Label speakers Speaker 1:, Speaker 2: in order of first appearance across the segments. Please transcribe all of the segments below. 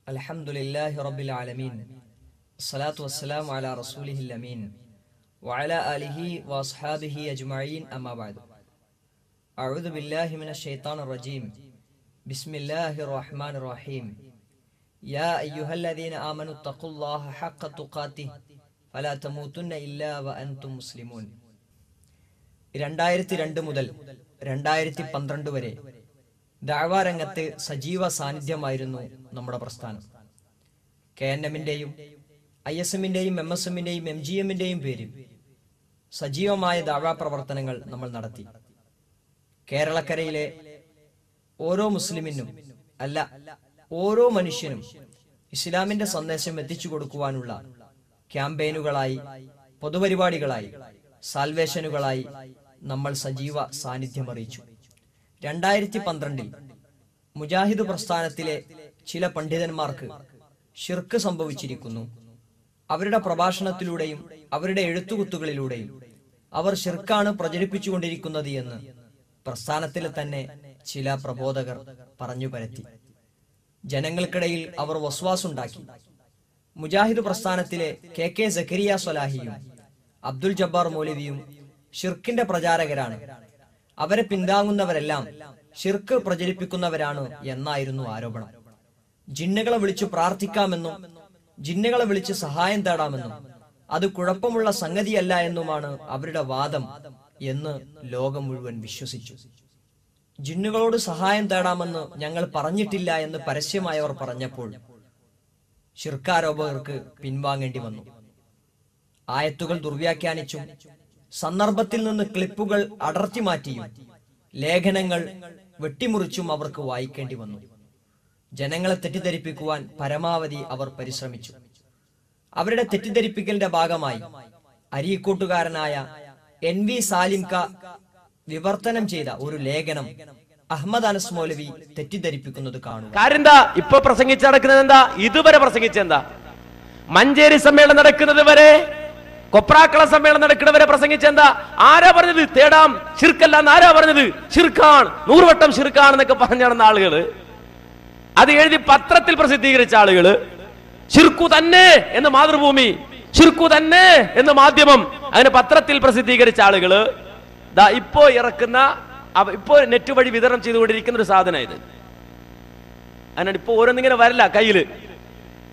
Speaker 1: Alhamdulillahi Rabbil Alameen. Salatu wassalamu ala Rasulihil Amin. Wa ala alihi wa ashabihi ajma'in amma ba'du. A'udhu billahi minash shaitanir rajim. Bismillahir rahmanir rahim. Ya ayyuhalladhina amanu taqullaha haqqa tuqatih fala tamutunna illa wa antum muslimun. 2002 മുതൽ 2012 വരെ ദഅവ രംഗത്ത് സജീവ സാന്നിധ്യമായിരുന്നു നമ്മുടെ പ്രസ്ഥാനം. KNM-ന്റെയും ISM-ന്റെയും MSM-ന്റെയും MGM-ന്റെയും പേരിൽ സജീവമായ ദഅവ പ്രവർത്തനങ്ങൾ നമ്മൾ നടത്തി. കേരളക്കരയിലെ ഓരോ മുസ്ലിമിനും അല്ല, ഓരോ മനുഷ്യനും ഇസ്ലാമിന്റെ സന്ദേശം എത്തിച്ചു കൊടുക്കുവാനുള്ള ക്യാമ്പയിനുകളായി, പൊതുപരിപാടികളായി, സാൽവേഷനുകളായി നമ്മൾ സജീവ സാന്നിധ്യം അറിയിച്ചു. 2012 മുജാഹിദ് പ്രസ്ഥാനത്തിലെ ചില പണ്ഡിതന്മാർക്ക് ശിർക്ക് സംഭവിച്ചിരിക്കുന്നു. അവരുടെ പ്രഭാഷണത്തിലൂടെയും അവരുടെ എഴുത്തുകുത്തുകളിലൂടെയും അവർ ശിർക്കാണ് പ്രചരിപ്പിച്ചുകൊണ്ടിരിക്കുന്നത് എന്ന് പ്രസ്ഥാനത്തിലെ തന്നെ ചില പ്രബോധകർ പറഞ്ഞു പരത്തി. ജനങ്ങൾക്കിടയിൽ അവർ വസ്വാസുണ്ടാക്കി. മുജാഹിദ് പ്രസ്ഥാനത്തിലെ KK സക്കരിയ സ്വലാഹിയും അബ്ദുൽ ജബ്ബാർ മൗലവിയും ഷിർക്കിന്റെ പ്രചാരകരാണ്, അവരെ പിന്താങ്ങുന്നവരെല്ലാം ഷിർക്ക് പ്രചരിപ്പിക്കുന്നവരാണ് എന്നായിരുന്നു ആരോപണം. ജിന്നുകളെ വിളിച്ചു പ്രാർത്ഥിക്കാമെന്നും ജിന്നുകളെ വിളിച്ച് സഹായം തേടാമെന്നും അത് കുഴപ്പമുള്ള സംഗതിയല്ല എന്നുമാണ് അവരുടെ വാദം എന്ന് ലോകം മുഴുവൻ വിശ്വസിച്ചു. ജിന്നുകളോട് സഹായം തേടാമെന്ന് ഞങ്ങൾ പറഞ്ഞിട്ടില്ല എന്ന് പരസ്യമായി അവർ പറഞ്ഞപ്പോൾ ഷിർക്കാരോപകർക്ക് പിൻവാങ്ങേണ്ടി വന്നു. ആയത്തുകൾ ദുർവ്യാഖ്യാനിച്ചും സന്ദർഭത്തിൽ നിന്ന് ക്ലിപ്പുകൾ അടർത്തി മാറ്റിയും ലേഖനങ്ങൾ വെട്ടിമുറിച്ചും അവർക്ക് വായിക്കേണ്ടി വന്നു. ജനങ്ങളെ തെറ്റിദ്ധരിപ്പിക്കുവാൻ പരമാവധി അവർ പരിശ്രമിച്ചു. അവരുടെ തെറ്റിദ്ധരിപ്പിക്കലിന്റെ ഭാഗമായി അരീക്കോട്ടുകാരനായ NV സാലിംക വിവർത്തനം ചെയ്ത ഒരു ലേഖനം അഹമ്മദ് അനസ് മൗലവി തെറ്റിദ്ധരിപ്പിക്കുന്നത് കാണുക.
Speaker 2: കാര്യം എന്താ ഇപ്പൊ പ്രസംഗിച്ച് നടക്കുന്നത്? എന്താ ഇതുവരെ പ്രസംഗിച്ചെന്താ? മഞ്ചേരി സമ്മേളനം നടക്കുന്നത് വരെ, കൊപ്രാക്കള സമ്മേളനം നടക്കുന്നവരെ പ്രസംഗിച്ചെന്താ? ആരാ പറഞ്ഞത് തേടാം ശിർക്കല്ല എന്ന്? ആരാ പറഞ്ഞത്? ശിർക്കാണ്, 100 വട്ടം ശിർക്കാണ് എന്നൊക്കെ പറഞ്ഞു നടന്ന ആളുകള്, അത് എഴുതി പത്രത്തിൽ പ്രസിദ്ധീകരിച്ച ആളുകള്, ശിർക്കു തന്നെ എന്ന് മാതൃഭൂമി, ശിർക്കു തന്നെ എന്ന് മാധ്യമം, അങ്ങനെ പത്രത്തിൽ പ്രസിദ്ധീകരിച്ച ആളുകള് ദാ ഇപ്പോ ഇറക്കുന്ന, ഇപ്പോ നെറ്റ് വഴി വിതരണം ചെയ്തുകൊണ്ടിരിക്കുന്ന ഒരു സാധനം ഇത്. അതിനാണ് ഇപ്പൊ ഓരോന്നിങ്ങനെ വരില്ല കയ്യില്.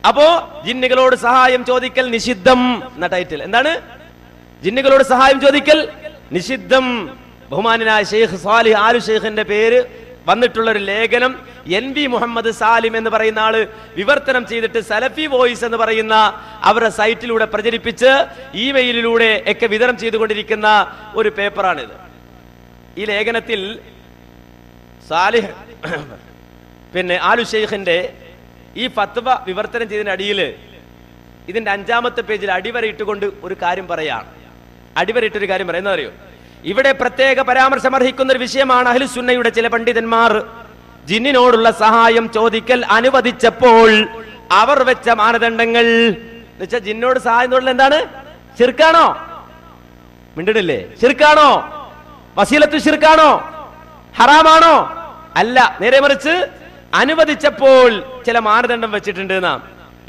Speaker 2: അപ്പോ ജിന്നുകളോട് സഹായം ചോദിക്കൽ നിഷിദ്ധം എന്ന ടൈറ്റിൽ. എന്താണ്? ജിന്നുകളോട് സഹായം ചോദിക്കൽ നിഷിദ്ധം. ബഹുമാനായ ഷെയ്ഖ് സാലിഹ് ആലു ഷെയ്ഖിന്റെ പേര് വന്നിട്ടുള്ള ഒരു ലേഖനം NV മുഹമ്മദ് സാലിം എന്ന് പറയുന്ന ആള് വിവർത്തനം ചെയ്തിട്ട് സലഫി വോയിസ് എന്ന് പറയുന്ന അവരുടെ സൈറ്റിലൂടെ പ്രചരിപ്പിച്ച് ഇമെയിലിലൂടെ ഒക്കെ വിതരണം ചെയ്തുകൊണ്ടിരിക്കുന്ന ഒരു പേപ്പറാണിത്. ഈ ലേഖനത്തിൽ സാലിഹ് ആലു ഷെയ്ഖിന്റെ ഈ ഫത്വ വിവർത്തനം ചെയ്തതിന്റെ അടിയിൽ ഇതിന്റെ 5ാമത്തെ പേജിൽ അടിവരയിട്ടുകൊണ്ട് ഒരു കാര്യം പറയാണ്. അടിവരയിട്ടൊരു കാര്യം പറയുന്നത് അറിയോ? ഇവിടെ പ്രത്യേക പരാമർശം അർഹിക്കുന്ന ഒരു വിഷയമാണ് അഹ്ലുസുന്നയുടെ ചില പണ്ഡിതന്മാർ ജിന്നിനോടുള്ള സഹായം ചോദിക്കൽ അനുവദിച്ചപ്പോൾ അവർ വെച്ച മാനദണ്ഡങ്ങൾ. എന്നുവെച്ചാൽ ജിന്നോട് സഹായം തോന്നൽ എന്താണ്? ശിർക്കാണോ? മിണ്ടിടില്ലേ? ശിർക്കാണോ? വസീലത്തു ശിർക്കാണോ? ഹറാമാണോ? അല്ല, നേരെ മറിച്ച് അനുവദിച്ചപ്പോൾ ചില മാനദണ്ഡം വെച്ചിട്ടുണ്ട് നാം.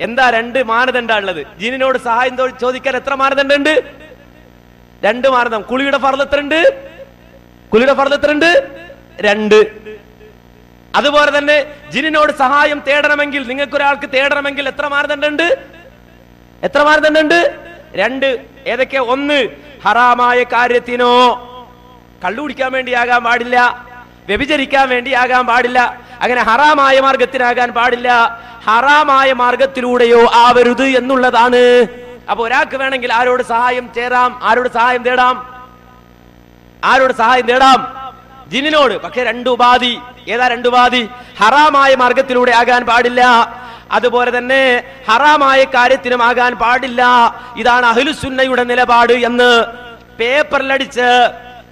Speaker 2: എന്താ 2 മാനദണ്ഡം ഉള്ളത്? ജിന്നിനോട് സഹായം ചോദിക്കാൻ എത്ര മാനദണ്ഡം ഉണ്ട്? 2 മാനദണ്ഡം. കുളിയുടെ ഫർള് എത്രയുണ്ട്? 2. അതുപോലെ തന്നെ ജിന്നിനോട് സഹായം തേടണമെങ്കിൽ, നിങ്ങൾക്ക് ഒരാൾക്ക് തേടണമെങ്കിൽ എത്ര മാനദണ്ഡം ഉണ്ട്? 2. ഏതൊക്കെ? 1, ഹറാമായ കാര്യത്തിനോ, കള്ളു കുടിക്കാൻ വേണ്ടിയാകാൻ പാടില്ല, വ്യഭിചരിക്കാൻ വേണ്ടിയാകാൻ പാടില്ല, അങ്ങനെ ഹറാമായ മാർഗത്തിനാകാൻ പാടില്ല, ഹറാമായ മാർഗത്തിലൂടെയോ ആവരുത് എന്നുള്ളതാണ്. അപ്പൊ ഒരാൾക്ക് വേണമെങ്കിൽ ആരോട് സഹായം ചേരാം, ആരോട് സഹായം തേടാം? ജിന്നിനോട്. പക്ഷെ 2 ഉപാധി. ഏതാ 2 ഉപാധി? ഹറാമായ മാർഗത്തിലൂടെ ആകാൻ പാടില്ല, അതുപോലെ തന്നെ ഹറാമായ കാര്യത്തിനും ആകാൻ പാടില്ല. ഇതാണ് അഹ്ലുസുന്നയുടെ നിലപാട് എന്ന് പേപ്പറിലടിച്ച്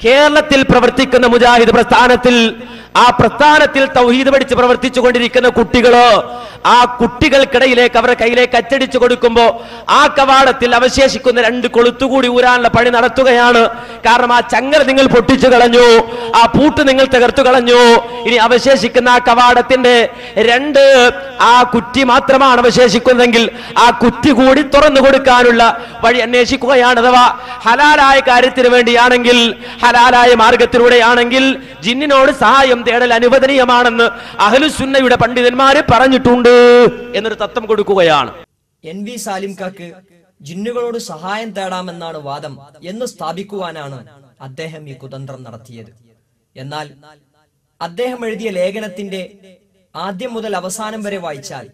Speaker 2: കേരളത്തിൽ പ്രവർത്തിക്കുന്ന മുജാഹിദ് പ്രസ്ഥാനത്തിൽ, ആ പ്രസ്ഥാനത്തിൽ തൗഹീദ് പഠിച്ച് പ്രവർത്തിച്ചു കൊണ്ടിരിക്കുന്ന കുട്ടികളോ ആ കുട്ടികൾക്കിടയിലേക്ക് അവരുടെ കയ്യിലേക്ക് അച്ചടിച്ചു കൊടുക്കുമ്പോ ആ കവാടത്തിൽ അവശേഷിക്കുന്ന 2 കൊളുത്തുകൂടി ഊരാനുള്ള പണി നടത്തുകയാണ്. കാരണം ആ ചങ്ങല നിങ്ങൾ പൊട്ടിച്ചു കളഞ്ഞു, ആ പൂട്ട് നിങ്ങൾ തകർത്തു കളഞ്ഞു. ഇനി അവശേഷിക്കുന്ന ആ കവാടത്തിന്റെ 2 ആ കുറ്റി മാത്രമാണ് അവശേഷിക്കുന്നതെങ്കിൽ ആ കുറ്റി കൂടി തുറന്നു കൊടുക്കാനുള്ള വഴി അന്വേഷിക്കുകയാണ്. അഥവാ ഹലാലായ കാര്യത്തിന് വേണ്ടിയാണെങ്കിൽ, ഹലാലായ മാർഗത്തിലൂടെയാണെങ്കിൽ ജിന്നിനോട് സഹായം തേടൽ അനുവദനീയമാണെന്ന് അഹ്ലുസുന്നയുടെ പണ്ഡിതന്മാര് പറഞ്ഞിട്ടുണ്ട് എന്നൊരു തത്വം കൊടുക്കുകയാണ്.
Speaker 1: NV സാലിംകാക്ക് ജിന്നുകളോട് സഹായം തേടാമെന്നാണ് വാദം എന്ന് സ്ഥാപിക്കുവാനാണ് അദ്ദേഹം ഈ കുതന്ത്രം നടത്തിയത്. എന്നാൽ അദ്ദേഹം എഴുതിയ ലേഖനത്തിന്റെ ആദ്യം മുതൽ അവസാനം വരെ വായിച്ചാൽ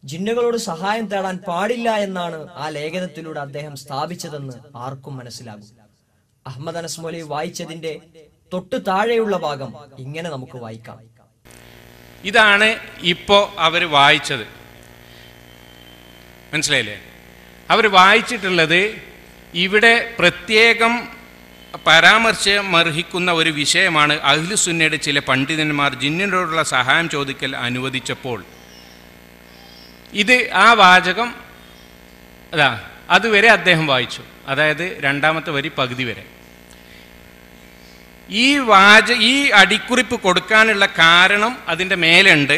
Speaker 1: ജിന്നുകളോട് സഹായം തേടാൻ പാടില്ല എന്നാണ് ആ ലേഖനത്തിലൂടെ അദ്ദേഹം സ്ഥാപിച്ചതെന്ന് ആർക്കും മനസ്സിലാകും. അഹമ്മദ് അനസ് മൗലവി വായിച്ചതിന്റെ തൊട്ടു താഴെയുള്ള ഭാഗം ഇങ്ങനെ നമുക്ക് വായിക്കാം.
Speaker 3: ഇതാണ് ഇപ്പോ അവർ വായിച്ചത്. മനസ്സിലായില്ലേ? അവർ വായിച്ചിട്ടുള്ളത് ഇവിടെ പ്രത്യേകം പരാമർശമർഹിക്കുന്ന ഒരു വിഷയമാണ്. അഹ്ലുസുന്നയുടെ ചില പണ്ഡിതന്മാർ ജിന്നിനോടുള്ള സഹായം ചോദിക്കൽ അനുവദിച്ചപ്പോൾ ഇത് ആ വാചകം അതുവരെ അദ്ദേഹം വായിച്ചു. അതായത് 2ാമത്തെ വരി പകുതി വരെ. ഈ അടിക്കുറിപ്പ് കൊടുക്കാനുള്ള കാരണം അതിൻ്റെ മേലുണ്ട്.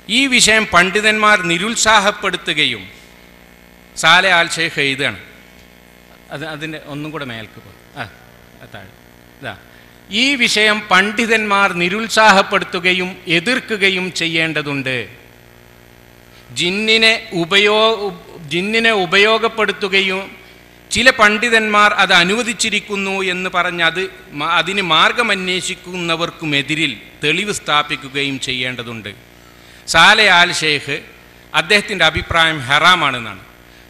Speaker 3: ഈ വിഷയം പണ്ഡിതന്മാർ നിരുത്സാഹപ്പെടുത്തുകയും സാലെ ആൽ ഷെയ്ഖ് എഴുതാണ്. അതിൻ്റെ ഒന്നും കൂടെ മേൽക്ക് ഈ വിഷയം പണ്ഡിതന്മാർ നിരുത്സാഹപ്പെടുത്തുകയും എതിർക്കുകയും ചെയ്യേണ്ടതുണ്ട്. ജിന്നിനെ ഉപയോഗപ്പെടുത്തുകയും ചില പണ്ഡിതന്മാർ അത് അനുവദിച്ചിരിക്കുന്നു എന്ന് പറഞ്ഞ് അതിന് മാർഗമന്വേഷിക്കുന്നവർക്കുമെതിരിൽ തെളിവ് സ്ഥാപിക്കുകയും ചെയ്യേണ്ടതുണ്ട്. സാലെ ആൽ ഷെയ്ഖ് അദ്ദേഹത്തിൻ്റെ അഭിപ്രായം ഹറാമാണെന്നാണ്.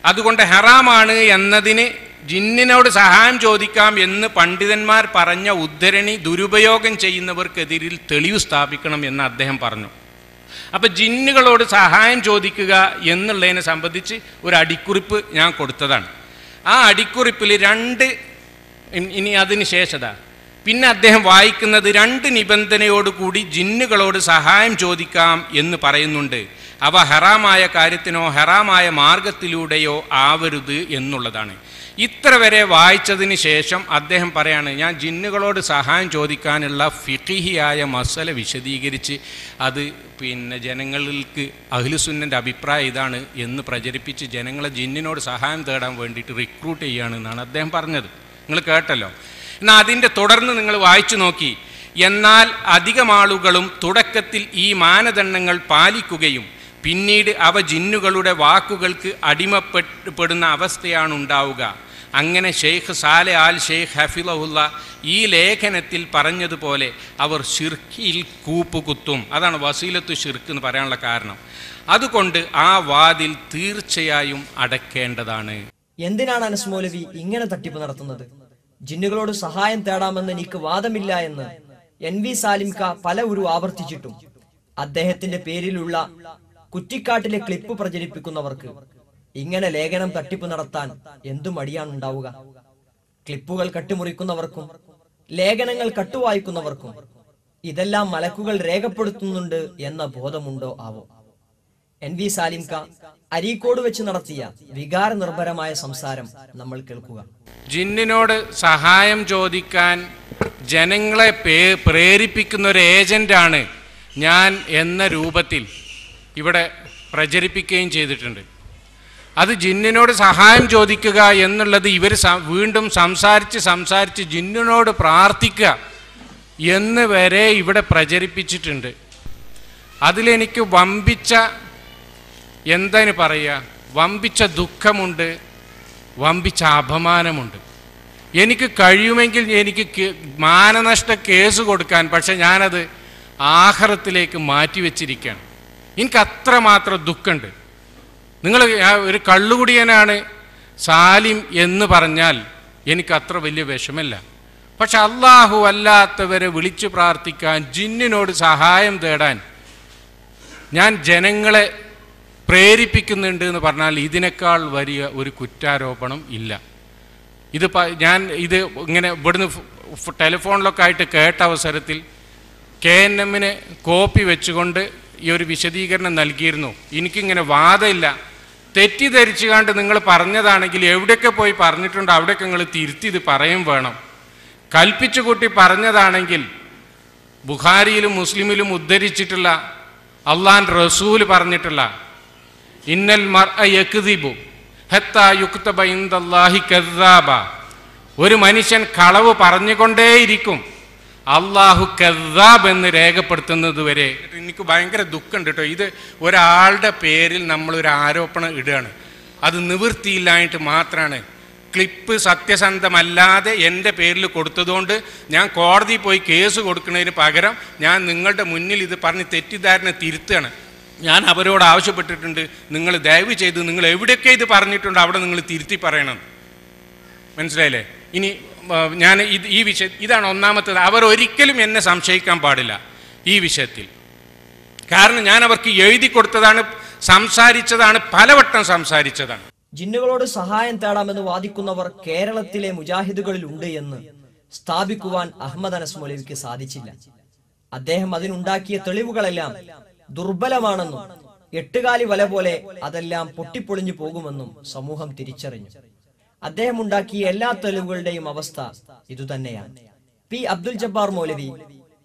Speaker 3: അതുകൊണ്ട് ഹറാമാണ് എന്നതിന് ജിന്നിനോട് സഹായം ചോദിക്കാം എന്ന് പണ്ഡിതന്മാർ പറഞ്ഞ ഉദ്ധരണി ദുരുപയോഗം ചെയ്യുന്നവർക്കെതിരിൽ തെളിവ് സ്ഥാപിക്കണം എന്ന് അദ്ദേഹം പറഞ്ഞു. അപ്പം ജിന്നുകളോട് സഹായം ചോദിക്കുക എന്നുള്ളതിനെ സംബന്ധിച്ച് ഒരു അടിക്കുറിപ്പ് ഞാൻ കൊടുത്തതാണ്. ആ അടിക്കുറിപ്പിൽ 2 ഇനി അതിന് ശേഷത പിന്നെ അദ്ദേഹം വായിക്കുന്നത് 2 നിബന്ധനയോടുകൂടി ജിന്നുകളോട് സഹായം ചോദിക്കാം എന്ന് പറയുന്നുണ്ട്. അവ ഹറാമായ കാര്യത്തിനോ ഹറാമായ മാർഗത്തിലൂടെയോ ആവരുത് എന്നുള്ളതാണ്. ഇത്ര വരെ വായിച്ചതിന് ശേഷം അദ്ദേഹം പറയാണ്, ഞാൻ ജിന്നുകളോട് സഹായം ചോദിക്കാനുള്ള ഫിഖിഹിയായ മസല വിശദീകരിച്ച് അത് ജനങ്ങൾക്ക് അഹ്ലുസുന്നൻ്റെ അഭിപ്രായം ഇതാണ് എന്ന് പ്രചരിപ്പിച്ച് ജനങ്ങളെ ജിന്നിനോട് സഹായം തേടാൻ വേണ്ടിയിട്ട് റിക്രൂട്ട് ചെയ്യുകയാണെന്നാണ് അദ്ദേഹം പറഞ്ഞത്. നിങ്ങൾ കേട്ടല്ലോ. എന്നാൽ അതിൻ്റെ തുടർന്ന് നിങ്ങൾ വായിച്ചു നോക്കി. എന്നാൽ അധികം ആളുകളും തുടക്കത്തിൽ ഈ മാനദണ്ഡങ്ങൾ പാലിക്കുകയും പിന്നീട് അവ ജിന്നുകളുടെ വാക്കുകൾക്ക് അടിമപ്പെടുന്ന അവസ്ഥയാണ് ഉണ്ടാവുക. അങ്ങനെ ഷെയ്ഖ് സാലെ ആൽ ഷെയ്ഖ് ഹഫിളഹുല്ല ഈ ലേഖനത്തിൽ പറഞ്ഞതുപോലെ അവർ ഷിർക്കിൽ കൂപ്പുകുത്തും. അതാണ് വസീലത്തു ഷിർക്ക് എന്ന് പറയാനുള്ള കാരണം. അതുകൊണ്ട് ആ വാതിൽ തീർച്ചയായും അടയ്ക്കേണ്ടതാണ്.
Speaker 1: എന്തിനാണ് അനസ് മൗലവി ഇങ്ങനെ തട്ടിപ്പ് നടത്തുന്നത്? ജിന്നുകളോട് സഹായം തേടാമെന്ന് എനിക്ക് വാദമില്ല എന്ന് NV സാലിംക പല ആവർത്തിച്ചിട്ടും അദ്ദേഹത്തിന്റെ പേരിലുള്ള കുറ്റിക്കാട്ടിലെ ക്ലിപ്പ് പ്രചരിപ്പിക്കുന്നവർക്ക് ഇങ്ങനെ ലേഖനം തട്ടിപ്പ് നടത്താൻ എന്തു മടിയാണ് ഉണ്ടാവുക? ക്ലിപ്പുകൾ കട്ടുമുറിക്കുന്നവർക്കും ലേഖനങ്ങൾ കട്ടുവായിക്കുന്നവർക്കും ഇതെല്ലാം മലക്കുകൾ രേഖപ്പെടുത്തുന്നുണ്ട് എന്ന ബോധമുണ്ടോ ആവോ? NV സാലിംക അരീക്കോട് വെച്ച് നടത്തിയ വികാര നിർഭരമായ സംസാരം നമ്മൾ കേൾക്കുക.
Speaker 3: ജിന്നിനോട് സഹായം ചോദിക്കാൻ ജനങ്ങളെ പ്രേരിപ്പിക്കുന്ന ഒരു ഏജന്റാണ് ഞാൻ എന്ന രൂപത്തിൽ ഇവിടെ പ്രചരിപ്പിക്കുകയും ചെയ്തിട്ടുണ്ട്. അത് ജിന്നിനോട് സഹായം ചോദിക്കുക എന്നുള്ളത് ഇവർ വീണ്ടും സംസാരിച്ച് ജിന്നിനോട് പ്രാർത്ഥിക്കുക എന്ന് വരെ ഇവിടെ പ്രചരിപ്പിച്ചിട്ടുണ്ട്. അതിലെനിക്ക് വമ്പിച്ച എന്താണ് പറയുക, വമ്പിച്ച ദുഃഖമുണ്ട്, വമ്പിച്ച അപമാനമുണ്ട്. എനിക്ക് കഴിയുമെങ്കിൽ എനിക്ക് മാനനഷ്ട കേസ് കൊടുക്കാൻ, പക്ഷെ ഞാനത് ആഖിറത്തിലേക്ക് മാറ്റിവെച്ചിരിക്കുകയാണ്. എനിക്ക് അത്രമാത്രം ദുഃഖമുണ്ട്. നിങ്ങൾ ഒരു കള്ളുകുടിയനാണ് സാലിം എന്ന് പറഞ്ഞാൽ എനിക്കത്ര വലിയ വിഷമല്ല. പക്ഷെ അള്ളാഹു അല്ലാത്തവരെ വിളിച്ചു പ്രാർത്ഥിക്കാൻ, ജിന്നിനോട് സഹായം തേടാൻ ഞാൻ ജനങ്ങളെ പ്രേരിപ്പിക്കുന്നുണ്ട് എന്ന് പറഞ്ഞാൽ ഇതിനേക്കാൾ വലിയ ഒരു കുറ്റാരോപണം ഇല്ല. ഇത് ഇങ്ങനെ ഇവിടുന്ന് ടെലിഫോണിലൊക്കെ ആയിട്ട് കേട്ട അവസരത്തിൽ KNM കോപ്പി വെച്ചുകൊണ്ട് ഈ ഒരു വിശദീകരണം നൽകിയിരുന്നു. എനിക്കിങ്ങനെ വാദമില്ല, തെറ്റിദ്ധരിച്ചു കണ്ട് നിങ്ങൾ പറഞ്ഞതാണെങ്കിൽ എവിടെയൊക്കെ പോയി പറഞ്ഞിട്ടുണ്ടോ അവിടെയൊക്കെ നിങ്ങൾ തിരുത്തി ഇത് പറയും വേണം. കൽപ്പിച്ചു കൂട്ടി പറഞ്ഞതാണെങ്കിൽ ബുഖാരിയിലും മുസ്ലിമിലും ഉദ്ധരിച്ചിട്ടുള്ള അള്ളാഹുവിൻ്റെ റസൂൽ പറഞ്ഞിട്ടുള്ള ഇന്നൽ മർഅ യക്ദിബു ഹത്താ യുക്തബ ഇൻദല്ലാഹി കദ്ദാബ, ഒരു മനുഷ്യൻ കളവ് പറഞ്ഞുകൊണ്ടേയിരിക്കും അള്ളാഹു കദ്ദാബ് എന്ന് രേഖപ്പെടുത്തുന്നത് വരെ. എനിക്ക് ഭയങ്കര ദുഃഖമുണ്ട് കേട്ടോ. ഇത് ഒരാളുടെ പേരിൽ നമ്മളൊരു ആരോപണം ഇടുകയാണ്, അത് നിവൃത്തിയില്ലായിട്ട് മാത്രമാണ്. ക്ലിപ്പ് സത്യസന്ധമല്ലാതെ എൻ്റെ പേരിൽ കൊടുത്തതുകൊണ്ട് ഞാൻ കോടതിയിൽ പോയി കേസ് കൊടുക്കുന്നതിന് പകരം ഞാൻ നിങ്ങളുടെ മുന്നിൽ ഇത് പറഞ്ഞ് തെറ്റിദ്ധാരണ തിരുത്തുകയാണ്. ഞാൻ അവരോട് ആവശ്യപ്പെട്ടിട്ടുണ്ട്, നിങ്ങൾ ദയവ് ചെയ്ത് നിങ്ങൾ എവിടെയൊക്കെ ഇത് പറഞ്ഞിട്ടുണ്ടോ അവിടെ നിങ്ങൾ തിരുത്തി പറയണം. മനസ്സിലായില്ലേ? ഇനി ഞാൻ ഈ വിഷയം ഇതാണ് ഒന്നാമത്തേത്. അവർ ഒരിക്കലും എന്നെ സംശയിക്കാൻ പാടില്ല ഈ വിഷയത്തിൽ. കാരണം ഞാൻ അവർക്ക് എഴുതി കൊടുത്തതാണ്, സംസാരിച്ചതാണ്, പലവട്ടം സംസാരിച്ചതാണ്.
Speaker 1: ജിന്നുകളോട് സഹായം തേടാമെന്ന് വാദിക്കുന്നവർ കേരളത്തിലെ മുജാഹിദുകളിൽ ഉണ്ട് എന്ന് സ്ഥാപിക്കുവാൻ അഹമ്മദ് അനസ് മൗലവിക്ക് സാധിച്ചില്ല. അദ്ദേഹം അതിനുണ്ടാക്കിയ തെളിവുകളെല്ലാം ദുർബലമാണെന്നും 8 വല പോലെ അതെല്ലാം പൊട്ടിപ്പൊളിഞ്ഞു പോകുമെന്നും സമൂഹം തിരിച്ചറിഞ്ഞു. അദ്ദേഹം ഉണ്ടാക്കിയ എല്ലാ തെളിവുകളുടെയും അവസ്ഥ ഇതുതന്നെയാണ്. പി അബ്ദുൽ ജബ്ബാർ മൗലവി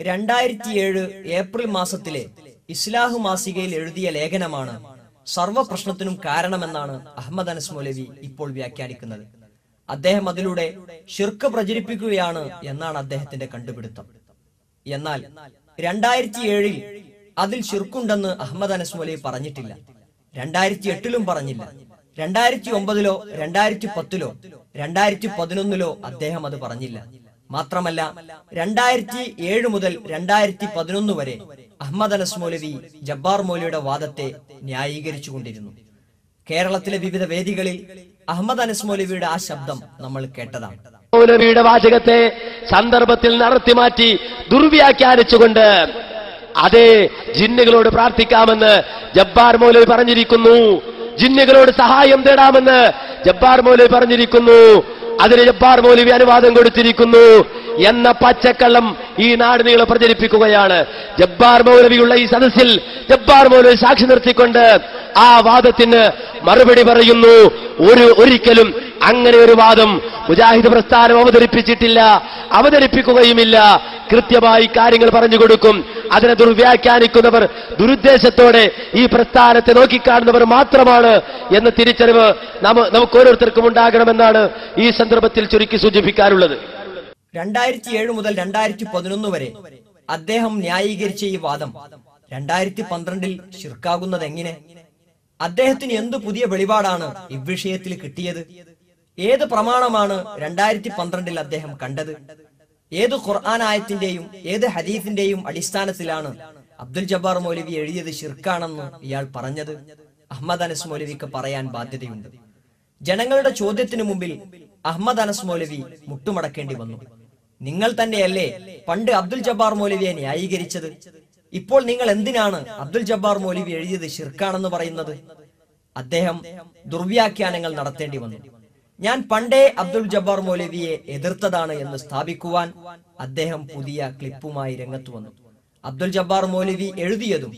Speaker 1: 2007 ഏപ്രിൽ മാസത്തിലെ ഇസ്ലാഹ് മാസികയിൽ എഴുതിയ ലേഖനമാണ് സർവ പ്രശ്നത്തിനും കാരണമെന്നാണ് അഹമ്മദ് അനസ് മൗലവി ഇപ്പോൾ വ്യാഖ്യാനിക്കുന്നത്. അദ്ദേഹം അതിലൂടെ ശിർക്ക് പ്രചരിപ്പിക്കുകയാണ് എന്നാണ് അദ്ദേഹത്തിന്റെ കണ്ടുപിടുത്തം. എന്നാൽ 2007 അതിൽ ശിർക്കുണ്ടെന്ന് അഹമ്മദ് അനസ് മൗലവി പറഞ്ഞിട്ടില്ല. 2008 പറഞ്ഞില്ല. 2009 2010 2011 അദ്ദേഹം അത് പറഞ്ഞില്ല. മാത്രമല്ല 2007 മുതൽ 2011 വരെ അഹമ്മദ് അനസ് മൗലവി ജബ്ബാർ മൗലവിയുടെ വാദത്തെ ന്യായീകരിച്ചു കൊണ്ടിരുന്നു. കേരളത്തിലെ വിവിധ വേദികളിൽ അഹമ്മദ് അനസ് മൗലവിയുടെ ആ ശബ്ദം നമ്മൾ കേട്ടതാണ്.
Speaker 2: മൗലവിയുടെ വാചകത്തെ സന്ദർഭത്തിൽ നടത്തിമാറ്റി ദുർവ്യാഖ്യാനിച്ചുകൊണ്ട് അതേ ജിന്നുകളോട് പ്രാർത്ഥിക്കാമെന്ന് ജബ്ബാർ മൗലവി പറഞ്ഞിരിക്കുന്നു, ജിന്നുകളോട് സഹായം തേടാമെന്ന് ജബ്ബാർ മൗലവി പറഞ്ഞിരിക്കുന്നു, അതിന് ജബ്ബാർ മൗലവി അനുവാദം കൊടുത്തിരിക്കുന്നു എന്ന പച്ചക്കള്ളം ഈ നാട് നീളെ പ്രചരിപ്പിക്കുകയാണ്. ജബ്ബാർ മൗലവിയുള്ള ഈ സദസ്സിൽ ജബ്ബാർ മൗലവി സാക്ഷി നിർത്തിക്കൊണ്ട് ആ വാദത്തിന് മറുപടി പറയുന്നു. ഒരിക്കലും അങ്ങനെ ഒരു വാദം മുജാഹിദ് പ്രസ്ഥാനം അവതരിപ്പിച്ചിട്ടില്ല, അവതരിപ്പിക്കുകയുമില്ല. കൃത്യമായി കാര്യങ്ങൾ പറഞ്ഞു കൊടുക്കും. അതിനെ ദുർവ്യാഖ്യാനിക്കുന്നവർ ദുരുദ്ദേശത്തോടെ ഈ പ്രസ്ഥാനത്തെ നോക്കിക്കാണുന്നവർ മാത്രമാണ് എന്ന തിരിച്ചറിവ് നമുക്ക് ഓരോരുത്തർക്കും ഉണ്ടാകണമെന്നാണ് ഈ സന്ദർഭത്തിൽ ചുരുക്കി സൂചിപ്പിക്കാനുള്ളത്.
Speaker 1: 2007 മുതൽ 2011 വരെ അദ്ദേഹം ന്യായീകരിച്ച ഈ വാദം 2012 ശിർക്കാകുന്നത് എങ്ങനെ? അദ്ദേഹത്തിന് എന്ത് പുതിയ വെളിപാടാണ് ഇവിഷയത്തിൽ കിട്ടിയത്? ഏത് പ്രമാണമാണ് 2012 അദ്ദേഹം കണ്ടത്? ഏത് ഖുർആൻ ആയത്തിന്റെയും ഏത് ഹദീസിന്റെയും അടിസ്ഥാനത്തിലാണ് അബ്ദുൽ ജബ്ബാർ മൗലവി എഴുതിയത് ശിർക്കാണെന്ന് ഇയാൾ പറഞ്ഞത്? അഹമ്മദ് അനസ് മൗലവിക്ക് പറയാൻ ബാധ്യതയുണ്ട്. ജനങ്ങളുടെ ചോദ്യത്തിനു മുമ്പിൽ അഹമ്മദ് അനസ് മൗലവി മുട്ടുമടക്കേണ്ടി വന്നു. നിങ്ങൾ തന്നെയല്ലേ പണ്ട് അബ്ദുൽ ജബ്ബാർ മൗലവിയെ ന്യായീകരിച്ചത്? ഇപ്പോൾ നിങ്ങൾ എന്തിനാണ് അബ്ദുൽ ജബ്ബാർ മൗലവി എഴുതിയത് ശിർക്കാണെന്ന് പറയുന്നത്? അദ്ദേഹം ദുർവ്യാഖ്യാനങ്ങൾ നടത്തേണ്ടി വന്നു. ഞാൻ പണ്ടേ അബ്ദുൽ ജബ്ബാർ മൗലവിയെ എതിർത്തതാണ് എന്ന് സ്ഥാപിക്കുവാൻ അദ്ദേഹം പുതിയ ക്ലിപ്പുമായി രംഗത്ത് വന്നു. അബ്ദുൽ ജബ്ബാർ മൗലവി എഴുതിയതും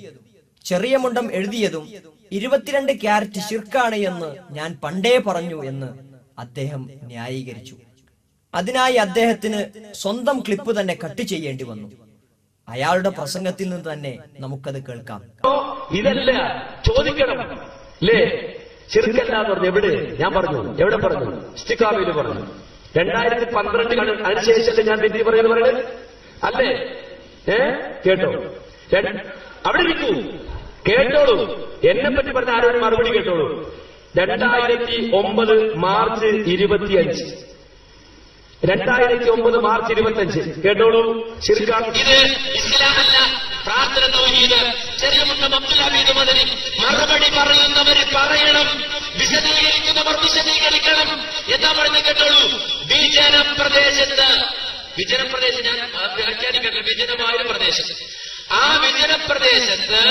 Speaker 1: ചെറിയ മുണ്ടം എഴുതിയതും 22 ക്യാരറ്റ് ശിർക്കാണ് എന്ന് ഞാൻ പണ്ടേ പറഞ്ഞു എന്ന് അദ്ദേഹം ന്യായീകരിച്ചു. അതിനായി അദ്ദേഹത്തിന് സ്വന്തം ക്ലിപ്പ് തന്നെ കട്ട് ചെയ്യേണ്ടി വന്നു. അയാളുടെ പ്രസംഗത്തിൽ നിന്ന് തന്നെ നമുക്കത് കേൾക്കാം.
Speaker 2: ഇതല്ല ചോദിക്കണം അല്ലേ? ശിർക്കല്ല എന്ന് പറഞ്ഞു. എവിടെ? ഞാൻ പറഞ്ഞു. എവിടെ പറഞ്ഞു? ഇസ്തിഖാമയിൽ പറഞ്ഞു. 2012 അതിനുശേഷം ഞാൻ തെറ്റി പറയുന്നു പറയുന്നത് അല്ലേ? കേട്ടോ? അവിടെ ഇരിക്കൂ, കേട്ടോളൂ. എന്നെ പറ്റി പറഞ്ഞ ആരോടും മറുപടി കേട്ടോളൂ. 2009 മാർച്ച് 25 2009 മാർച്ച് 25 കേട്ടോളൂ. ശിർക്കാണ് ഇത്, ഇസ്ലാമല്ല, പ്രാർത്ഥന തൗഹീദ്. ചെറിയ മുണ്ടം അബ്ദുൽ ഹമീദ് മദനി മറുപടി പറയുന്നവര് പറയണം, വിശദീകരിക്കുന്നവർ വിശദീകരിക്കണം. എന്താ പറയുന്നത് കേട്ടോളൂ. വിജനപ്രദേശത്ത് ഞാൻ വ്യാഖ്യാനിക്കട്ടെ. വിജനമായ പ്രദേശം, ആ വിജനപ്രദേശത്ത്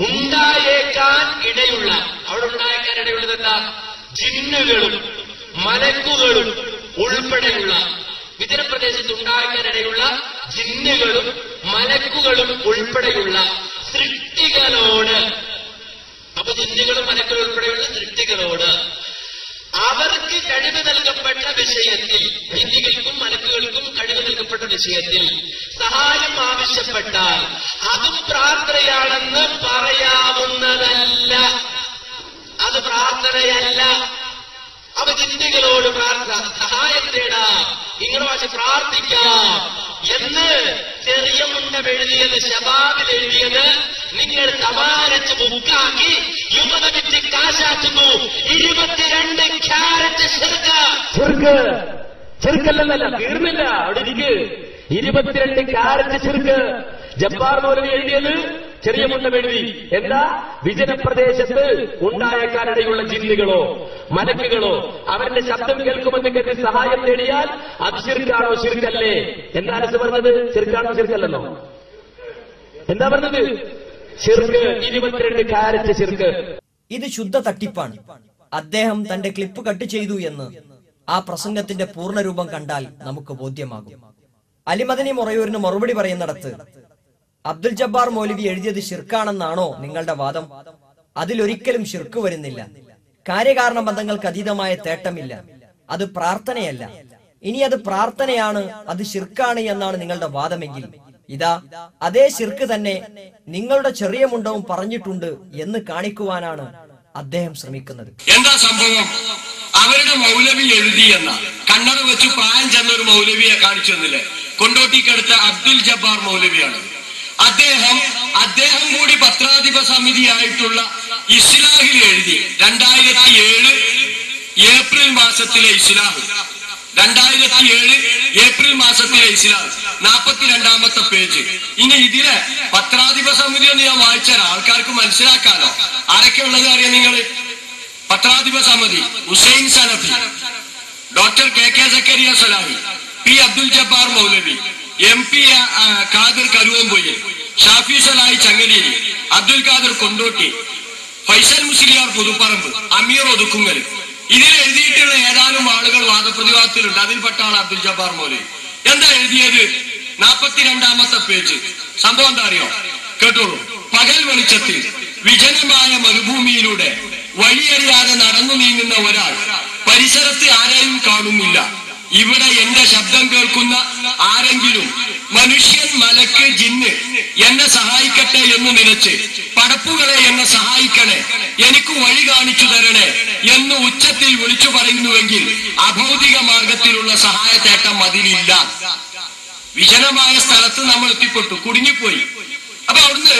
Speaker 2: ഉണ്ടായേക്കാൻ ഇടയുള്ള, അവിടെ ഉണ്ടായേക്കാൻ ഇടയുള്ളത് എന്താ? ജിന്നുകളും മലക്കുകളും ഉൾപ്പെടെയുള്ള വിജനപ്രദേശത്ത് ഉണ്ടാകാനിടയുള്ള ജിന്നുകളും മലക്കുകളും ഉൾപ്പെടെയുള്ള സൃഷ്ടികളോട്, അപ്പൊ ജിന്നുകളും മലക്കുകളും ഉൾപ്പെടെയുള്ള സൃഷ്ടികളോട് അവർക്ക് കഴിവ് നൽകപ്പെട്ട വിഷയത്തിൽ, ജിന്നുകൾക്കും മലക്കുകൾക്കും കഴിവ് നൽകപ്പെട്ട വിഷയത്തിൽ സഹായം ആവശ്യപ്പെട്ടാൽ അതും പ്രാർത്ഥനയാണെന്ന് പറയാവുന്നതല്ല. അത് പ്രാർത്ഥനയല്ല. അവ ജിന്നുകളോട് സഹായം തേടാം, ഇങ്ങനെ വാശി പ്രാർത്ഥിക്കാം എന്ന് ചെറിയ മുണ്ടം എഴുതിയത്, ശബാബിൽ എഴുതിയത് നിങ്ങൾ തമാരച്ച് ബുക്കാക്കി യുവത വിറ്റ് കാശാക്കുന്നു. 22 ക്യാരറ്റ് ചെറുക്കല്ല, തീർന്നില്ല, അവിടെ ഇരിക്ക്. 22 ക്യാരറ്റ് ചെറുക്ക്. ജബ്ബാർ മൗലവി എഴുതിയത് ചെറിയ മുണ്ടം എഴുതി. എന്താ? വിജനപ്രദേശത്ത് ഉണ്ടായേക്കാനിടയുള്ള ജിന്നുകളോ മലക്കുകളോ അവരുടെ ശബ്ദം കേൾക്കുമെന്ന് കരുതി സഹായം നേടിയാൽ അത് ശിർക്കാണോ ശിർക്കല്ലേ? എന്താണ് പറഞ്ഞത്? ശിർക്കാണോ ശിർക്കല്ലെന്നോ? എന്താ പറഞ്ഞത്? ശിർക്ക്. 22 ക്യാരറ്റ് ശിർക്ക്.
Speaker 1: ഇത് ശുദ്ധ തട്ടിപ്പാണ്. അദ്ദേഹം തന്റെ ക്ലിപ്പ് കട്ട് ചെയ്തു എന്ന് ആ പ്രസംഗത്തിന്റെ പൂർണ്ണരൂപം കണ്ടാൽ നമുക്ക് ബോധ്യമാകും. അലിമദനി മൊറയൂരിന് മറുപടി പറയുന്നിടത്ത് അബ്ദുൽ ജബ്ബാർ മൗലവി എഴുതിയത് ശിർക്കാണെന്നാണോ നിങ്ങളുടെ വാദം? അതിലൊരിക്കലും ശിർക്ക് വരുന്നില്ല. കാര്യകാരണ ബന്ധങ്ങൾക്ക് അതീതമായ തേട്ടമില്ല. അത് പ്രാർത്ഥനയല്ല. ഇനി അത് പ്രാർത്ഥനയാണ്, അത് ശിർക്കാണ് എന്നാണ് നിങ്ങളുടെ വാദമെങ്കിൽ ഇതാ അതേ ശിർക്ക് തന്നെ നിങ്ങളുടെ ചെറിയ മുണ്ടവും പറഞ്ഞിട്ടുണ്ട് എന്ന് കാണിക്കുവാനാണ് അദ്ദേഹം ശ്രമിക്കുന്നത്.
Speaker 4: എന്താ സംഭവം? അവരുടെ മൗലവി എഴുതിയെന്ന കണ്ണട വെച്ച് പ്രായം ചെന്ന ഒരു മൗലവിയെ കാണിച്ചു തന്നില്ലേ? കൊണ്ടോട്ടിക്കടുത്ത അബ്ദുൽ ജബ്ബാർ മൗലവിയാണ്. അദ്ദേഹം കൂടി പത്രാധിപ സമിതിയായിട്ടുള്ള ഇസ്ലാഹിൽ എഴുതി 2007 ഏപ്രിൽ മാസത്തിലെ ഇസ്ലാഹ്, 2007 ഏപ്രിൽ മാസത്തിലെ ഇസ്ലാഹ് 42ാമത്തെ പേജ്. ഇനി ഇതിലെ പത്രാധിപ സമിതി എന്ന് ഞാൻ വായിച്ചാൽ ആൾക്കാർക്ക് മനസ്സിലാക്കാലോ ആരൊക്കെ ഉള്ളത് അറിയാം നിങ്ങൾ? പത്രാധിപ സമിതി ഹുസൈൻ സലഫി, ഡോക്ടർ KK സക്കരിയ സലാഹി, P അബ്ദുൽ ജബ്ബാർ മൗലവി, MP ഖാദിർ കരുവമ്പൊയ്യ, ഷാഫി സലാഹി ചങ്ങലേരി, അബ്ദുൽ ഖാദിർ കൊണ്ടോട്ടി, ഫൈസൽ മുസ്ലിയാർ പുതുപ്പറമ്പ്, അമീർ ഒതുക്കുങ്ങൽ. ഇതിൽ എഴുതിയിട്ടുള്ള ഏതാനും ആളുകൾ വാദപ്രതിവാദത്തിലുണ്ട്. അതിൽപ്പെട്ട ആൾ അബ്ദുൽ ജബ്ബാർ മൗലവി. എന്താ എഴുതിയത്? 42ാമത്തെ പേജ്. സംഭവം എന്താ അറിയോ? കേട്ടോളൂ. പകൽ വെളിച്ചത്തിൽ വിജനമായ മരുഭൂമിയിലൂടെ വഴിയറിയാതെ നടന്നു നീങ്ങുന്ന ഒരാൾ പരിസരത്ത് ആരെയും കാണുന്നില്ല. ഇവിടെ എന്റെ ശബ്ദം കേൾക്കുന്ന ആരെങ്കിലും, മനുഷ്യൻ, മലക്ക്, ജിന്ന് എന്നെ സഹായിക്കട്ടെ എന്ന് നിലച്ച് പടപ്പുകളെ എന്നെ സഹായിക്കണേ, എനിക്ക് വഴി കാണിച്ചു തരണേ എന്ന് ഉച്ചത്തിൽ വിളിച്ചു പറയുന്നുവെങ്കിൽ അഭൗതിക മാർഗത്തിലുള്ള സഹായത്തേട്ടം അതിലില്ല. വിജനമായ സ്ഥലത്ത് നമ്മൾ എത്തിപ്പെട്ടു, കുടുങ്ങിപ്പോയി. അപ്പൊ അവിടുന്ന്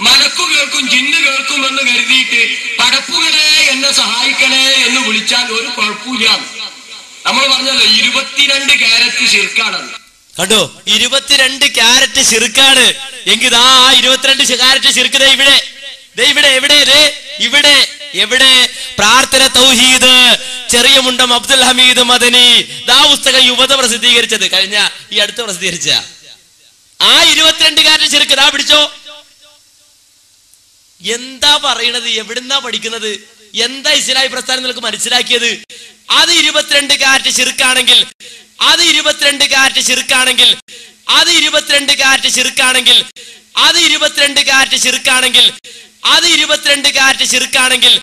Speaker 4: മലക്കു കേൾക്കും ജിന്ന് കേൾക്കും എന്ന് കരുതിയിട്ട് പടപ്പുകളെ എന്നെ സഹായിക്കണേ എന്ന് വിളിച്ചാൽ ഒരു കുഴപ്പമില്ല. നമ്മൾ പറഞ്ഞല്ലോ 22 ക്യാരറ്റ് ശിർക്കാണ്.
Speaker 5: കണ്ടോ? 22 ക്യാരറ്റ് ശിർക്കാണ് എങ്കിൽ ആ 22 ക്യാരറ്റ് ശിർക്ക് എവിടെ പ്രാർത്ഥന തൗഹീദ് ചെറിയ മുണ്ടം അബ്ദുൽ ഹമീദ് മദനി ദാ പുസ്തകം യുവത പ്രസിദ്ധീകരിച്ചത്, കഴിഞ്ഞ ഈ അടുത്ത് പ്രസിദ്ധീകരിച്ച ആ 22 ക്യാരറ്റ് ശിർക്ക് ദാ പിടിച്ചോ. എന്താ പറയണത്? എവിടുന്നാ പഠിക്കുന്നത്? എന്താ ഇസ്ലാഹി പ്രസ്ഥാനം നിങ്ങൾക്ക് മനസ്സിലാക്കിയത്? അത് 22 ക്യാരറ്റ് ശിർക്കാണെങ്കിൽ, അത് 22 ക്യാരറ്റ് ശിർക്കാണെങ്കിൽ, അത് 22 ക്യാരറ്റ് ശിർക്കാണെങ്കിൽ, അത് 22 ക്യാരറ്റ് ശിർക്കാണെങ്കിൽ, അത് 22 ക്യാരറ്റ് ശിർക്കാണെങ്കിൽ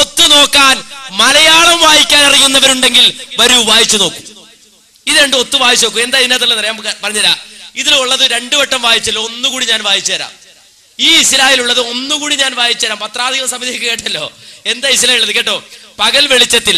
Speaker 5: ഒത്തു നോക്കാൻ മലയാളം വായിക്കാൻ അറിയുന്നവരുണ്ടെങ്കിൽ വരൂ, വായിച്ചു നോക്കൂ. ഇത് രണ്ടും ഒത്തു വായിച്ചു നോക്കൂ. എന്താ ഇതിനകത്തുള്ളത് ഞാൻ പറഞ്ഞുതരാം. ഇതിലുള്ളത് 2 വട്ടം വായിച്ചല്ലോ, ഒന്നുകൂടി ഞാൻ വായിച്ചു തരാം. ഈ ഇസ്ലാഹിലുള്ളത് ഒന്നുകൂടി ഞാൻ വായിച്ചു തരാം. പത്രാധിപ സമിതിക്ക് കേട്ടല്ലോ എന്താ ഇസ്ലാഹിലുള്ളത് കേട്ടോ. പകൽ വെളിച്ചത്തിൽ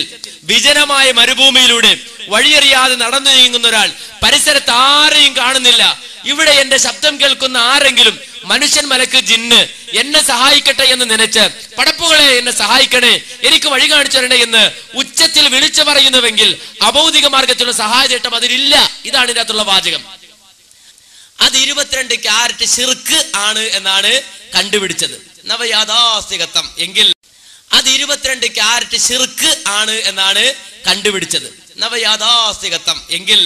Speaker 5: വിജനമായ മരുഭൂമിയിലൂടെ വഴിയറിയാതെ നടന്നു നീങ്ങുന്ന ഒരാൾ പരിസരത്ത് ആരെയും കാണുന്നില്ല. ഇവിടെ എന്റെ ശബ്ദം കേൾക്കുന്ന ആരെങ്കിലും, മനുഷ്യൻ, മലക്ക്, ജിന്ന് എന്നെ സഹായിക്കട്ടെ എന്ന് നനച്ച് പടപ്പുകളെ എന്നെ സഹായിക്കണേ, എനിക്ക് വഴി കാണിച്ചു തരണേ എന്ന് ഉച്ചത്തിൽ വിളിച്ചു പറയുന്നുവെങ്കിൽ അഭൗതിക മാർഗത്തിലുള്ള സഹായചേട്ടം അതിലില്ല. ഇതാണ് ഇതിനകത്തുള്ള വാചകം. അത് 22 ക്യാരറ്റ് ശിർക്ക് ആണ് എന്നാണ് കണ്ടുപിടിച്ചത്. നവയാഥാസ്ഥികത്വം എങ്കിൽ അത് 22 ക്യാരറ്റ് ശിർക്ക് ആണ് എന്നാണ് കണ്ടുപിടിച്ചത്. നവയാഥാസ്ഥികത്വം എങ്കിൽ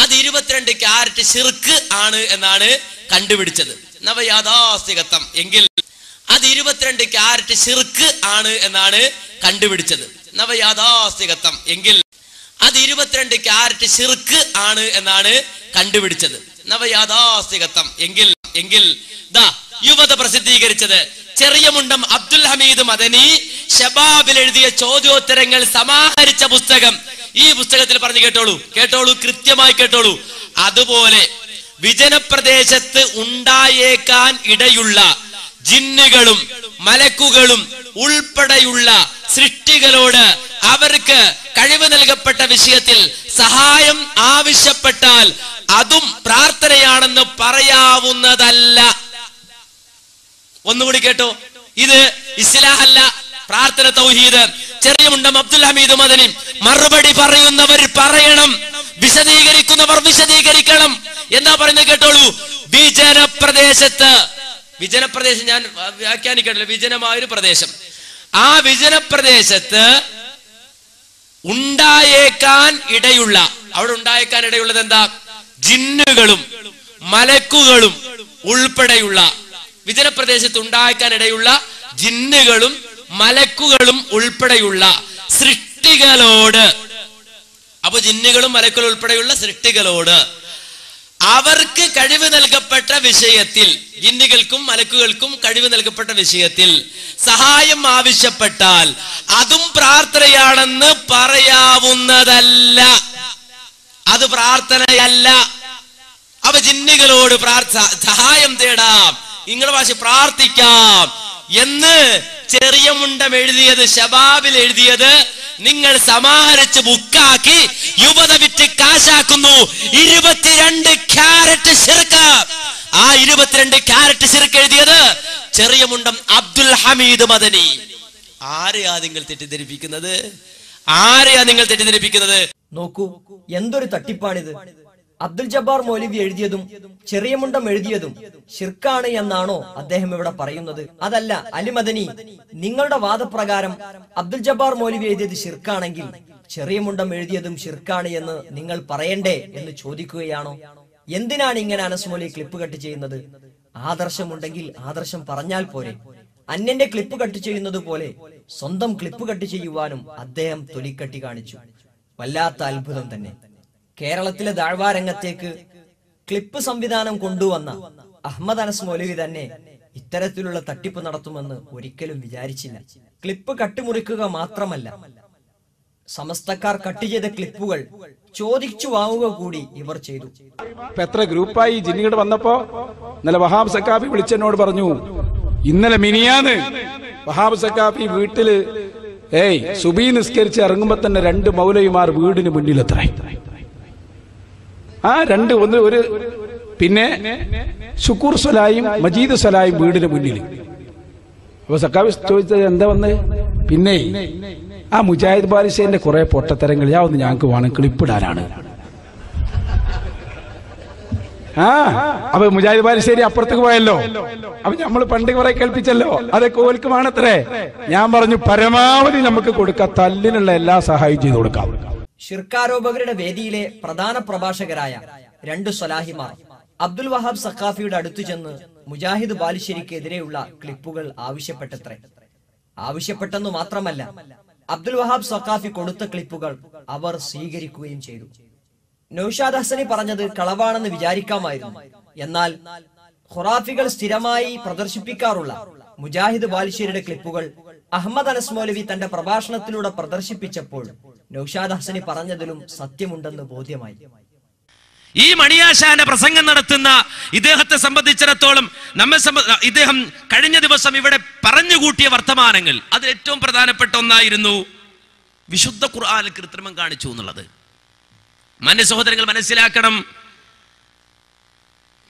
Speaker 5: അത് 22 ക്യാരറ്റ് ശിർക്ക് ആണ് എന്നാണ് കണ്ടുപിടിച്ചത്. നവയാഥാസ്ഥികത്വം എങ്കിൽ അത് 22 ക്യാരറ്റ് ശിർക്ക് ആണ് എന്നാണ് കണ്ടുപിടിച്ചത്. നവയാഥാസ്ഥികത്വം എങ്കിൽ അത് 22 ക്യാരറ്റ് ശിർക്ക് ആണ് എന്നാണ് കണ്ടുപിടിച്ചത്. നവയാഥാസ്ഥികത്വം എങ്കിൽ ദാ യുവത പ്രസിദ്ധീകരിച്ചത് ചെറിയ മുണ്ടം അബ്ദുൽ ഹമീദ് മദനി ഷബാബിൽ എഴുതിയ ചോദ്യോത്തരങ്ങൾ സമാഹരിച്ച പുസ്തകം. ഈ പുസ്തകത്തിൽ പറഞ്ഞു കേട്ടോളൂ, കൃത്യമായി കേട്ടോളൂ. അതുപോലെ വിജനപ്രദേശത്ത് ഉണ്ടായേക്കാൻ ഇടയുള്ള ജിന്നുകളും മലക്കുകളും ഉൾപ്പെടെയുള്ള സൃഷ്ടികളോട് അവർക്ക് കഴിവ് നൽകപ്പെട്ട വിഷയത്തിൽ സഹായം ആവശ്യപ്പെട്ടാൽ അതും പ്രാർത്ഥനയാണെന്ന് പറയാവുന്നതല്ല. ഒന്നുകൂടി കേട്ടോ, ഇത് ഇസ്ലാഹല്ല, പ്രാർത്ഥന തൗഹീദ്. ചെറിയ മുണ്ടം അബ്ദുൽ ഹമീദ് മദനി മറുപടി പറയുന്നവർ പറയണം, വിശദീകരിക്കുന്നവർ വിശദീകരിക്കണം. എന്താ പറയുന്നത് കേട്ടോളൂ. വിജനപ്രദേശം ഞാൻ വ്യാഖ്യാനിക്കട്ടില്ല, വിജനമായൊരു പ്രദേശം. ആ വിജനപ്രദേശത്ത് ഉണ്ടായേക്കാൻ ഇടയുള്ളത് എന്താ? ജിന്നുകളും മലക്കുകളും ഉൾപ്പെടെയുള്ള വിജനപ്രദേശത്ത് ഉണ്ടായേക്കാൻ ഇടയുള്ള ജിന്നുകളും മലക്കുകളും ഉൾപ്പെടെയുള്ള സൃഷ്ടികളോട്, അപ്പൊ ജിന്നുകളും മലക്കുകളും ഉൾപ്പെടെയുള്ള സൃഷ്ടികളോട് അവർക്ക് കഴിവ് നൽകപ്പെട്ട വിഷയത്തിൽ, ജിന്നുകൾക്കും മലക്കുകൾക്കും കഴിവ് നൽകപ്പെട്ട വിഷയത്തിൽ സഹായം ആവശ്യപ്പെട്ടാൽ അതും പ്രാർത്ഥനയാണെന്ന് പറയാവുന്നതല്ല. അത് പ്രാർത്ഥനയല്ല. അവ ജിന്നുകളോട് സഹായം തേടാം, നിങ്ങളുടെ ഭാഷ പ്രാർത്ഥിക്കാം എന്ന് ചെറിയ മുണ്ടം എഴുതിയത്, ഷബാബിൽ എഴുതിയത് നിങ്ങൾ സമാഹരിച്ച് ബുക്കാക്കി യുവത വിറ്റ് കാശാക്കുന്നു. 22 ക്യാരറ്റ് ശിർക്ക്. ആ 22 ക്യാരറ്റ് ശിർക്ക് എഴുതിയത് ചെറിയ മുണ്ടം അബ്ദുൽ ഹമീദ് മദനി. ആരെയാ നിങ്ങൾ തെറ്റിദ്ധരിപ്പിക്കുന്നത്?
Speaker 1: നോക്കൂ, എന്തൊരു തട്ടിപ്പാണിത്. അബ്ദുൽ ജബ്ബാർ മൗലവി എഴുതിയതും ചെറിയ മുണ്ടം എഴുതിയതും ശിർക്കാണ് എന്നാണോ അദ്ദേഹം ഇവിടെ പറയുന്നത്? അതല്ല, അലി മദനി, നിങ്ങളുടെ വാദപ്രകാരം അബ്ദുൽ ജബ്ബാർ മൗലവി എഴുതിയത് ശിർക്കാണെങ്കിൽ ചെറിയ മുണ്ടം എഴുതിയതും ശിർക്കാണ് എന്ന് നിങ്ങൾ പറയണ്ടേ എന്ന് ചോദിക്കുകയാണോ? എന്തിനാണ് ഇങ്ങനെ അനസ് മൗലവി ക്ലിപ്പ് കട്ട് ചെയ്യുന്നത്? ആദർശമുണ്ടെങ്കിൽ ആദർശം പറഞ്ഞാൽ പോരെ? അന്യന്റെ ക്ലിപ്പ് കട്ട് ചെയ്യുന്നത് പോലെ സ്വന്തം ക്ലിപ്പ് കട്ട് ചെയ്യുവാനും അദ്ദേഹം തൊലിക്കട്ടി കാണിച്ചു. വല്ലാത്ത അത്ഭുതം തന്നെ. കേരളത്തിലെ ദഅ്വാ രംഗത്തേക്ക് ക്ലിപ്പ് സംവിധാനം കൊണ്ടുവന്ന അഹമ്മദ് അനസ് മൗലവി തന്നെ ഇത്തരത്തിലുള്ള തട്ടിപ്പ് നടത്തുമെന്ന് ഒരിക്കലും വിചാരിച്ചില്ല. ക്ലിപ്പ് കട്ടുമുറിക്കുക മാത്രമല്ല, സമസ്തക്കാർ കട്ട് ചെയ്ത ക്ലിപ്പുകൾ ചോദിച്ചു വാങ്ങുക കൂടി ഇവർ ചെയ്തു.
Speaker 6: എത്ര ഗ്രൂപ്പായി ജിന്നുകൾ വന്നപ്പോ ഇന്നലെ വഹാബ് സക്കാഫി വിളിച്ചെന്നോട് പറഞ്ഞു, ഇന്നലെ മിനിയാന്ന് വഹാബ് സക്കാഫി വീട്ടില് സുബീ നിസ്കരിച്ച് ഇറങ്ങുമ്പോ തന്നെ 2 മൗലവിമാർ വീടിന് മുന്നിലെത്ര. ആ 2 ഒരു പിന്നെ ശുക്കൂർ സ്വലായും മജീദ് സ്വലായും വീടിന് മുന്നിൽ. അപ്പൊ സക്കാഫി ചോദിച്ചത് എന്താ വന്ന്? പിന്നെ ആ മുജാഹിദ് ബാരിഷേന്റെ കുറെ പൊട്ടത്തരങ്ങൾ ഒന്ന് ഞങ്ങൾക്ക് വേണം, ക്ലിപ്പിടാനാണ്. അപ്പൊ മുജാഹിദ് ബാരിശ്ശേരി അപ്പുറത്തേക്ക് പോയല്ലോ. അപ്പൊ നമ്മൾ പണ്ട് കുറെ കേൾപ്പിച്ചല്ലോ, അതൊക്കെ ഓൽക്ക് വേണത്രേ. ഞാൻ പറഞ്ഞു പരമാവധി നമുക്ക് കൊടുക്കാം, തല്ലിനുള്ള എല്ലാ സഹായം ചെയ്തു കൊടുക്കാം.
Speaker 1: ശിർക്കാരോപകരുടെ വേദിയിലെ പ്രധാന പ്രഭാഷകരായ 2 സ്വലാഹിമാർ അബ്ദുൽ വഹാബ് സഖാഫിയുടെ അടുത്തു ചെന്ന് മുജാഹിദ് ബാലുശ്ശേരിക്കെതിരെയുള്ള ക്ലിപ്പുകൾ ആവശ്യപ്പെട്ടെന്നു മാത്രമല്ല, അബ്ദുൽ വഹാബ് സഖാഫി കൊടുത്ത ക്ലിപ്പുകൾ അവർ സ്വീകരിക്കുകയും ചെയ്തു. നൗഷാദ് ഹസനി പറഞ്ഞത് കളവാണെന്ന് വിചാരിക്കാമായിരുന്നു. എന്നാൽ ഖുറാഫികൾ സ്ഥിരമായി പ്രദർശിപ്പിക്കാറുള്ള മുജാഹിദ് ബാലുശ്ശേരിയുടെ ക്ലിപ്പുകൾ അഹമ്മദ് അനസ് മൗലവി തന്റെ പ്രഭാഷണത്തിലൂടെ പ്രദർശിപ്പിച്ചപ്പോൾ നൗഷാദ് ഹസനി പറഞ്ഞതിലും സത്യമുണ്ടെന്ന് ബോധ്യമായി.
Speaker 2: ഈ മണിയാശാന്റെ പ്രസംഗം നടത്തുന്ന ഇദ്ദേഹത്തെ സംബന്ധിച്ചിടത്തോളം ഇദ്ദേഹം കഴിഞ്ഞ ദിവസം ഇവിടെ പറഞ്ഞുകൂട്ടിയ വർത്തമാനങ്ങൾ അതിൽ ഏറ്റവും പ്രധാനപ്പെട്ട ഒന്നായിരുന്നു വിശുദ്ധ ഖുർആനിൽ കൃത്രിമം കാണിച്ചു എന്നുള്ളത്. സഹോദരങ്ങൾ മനസ്സിലാക്കണം,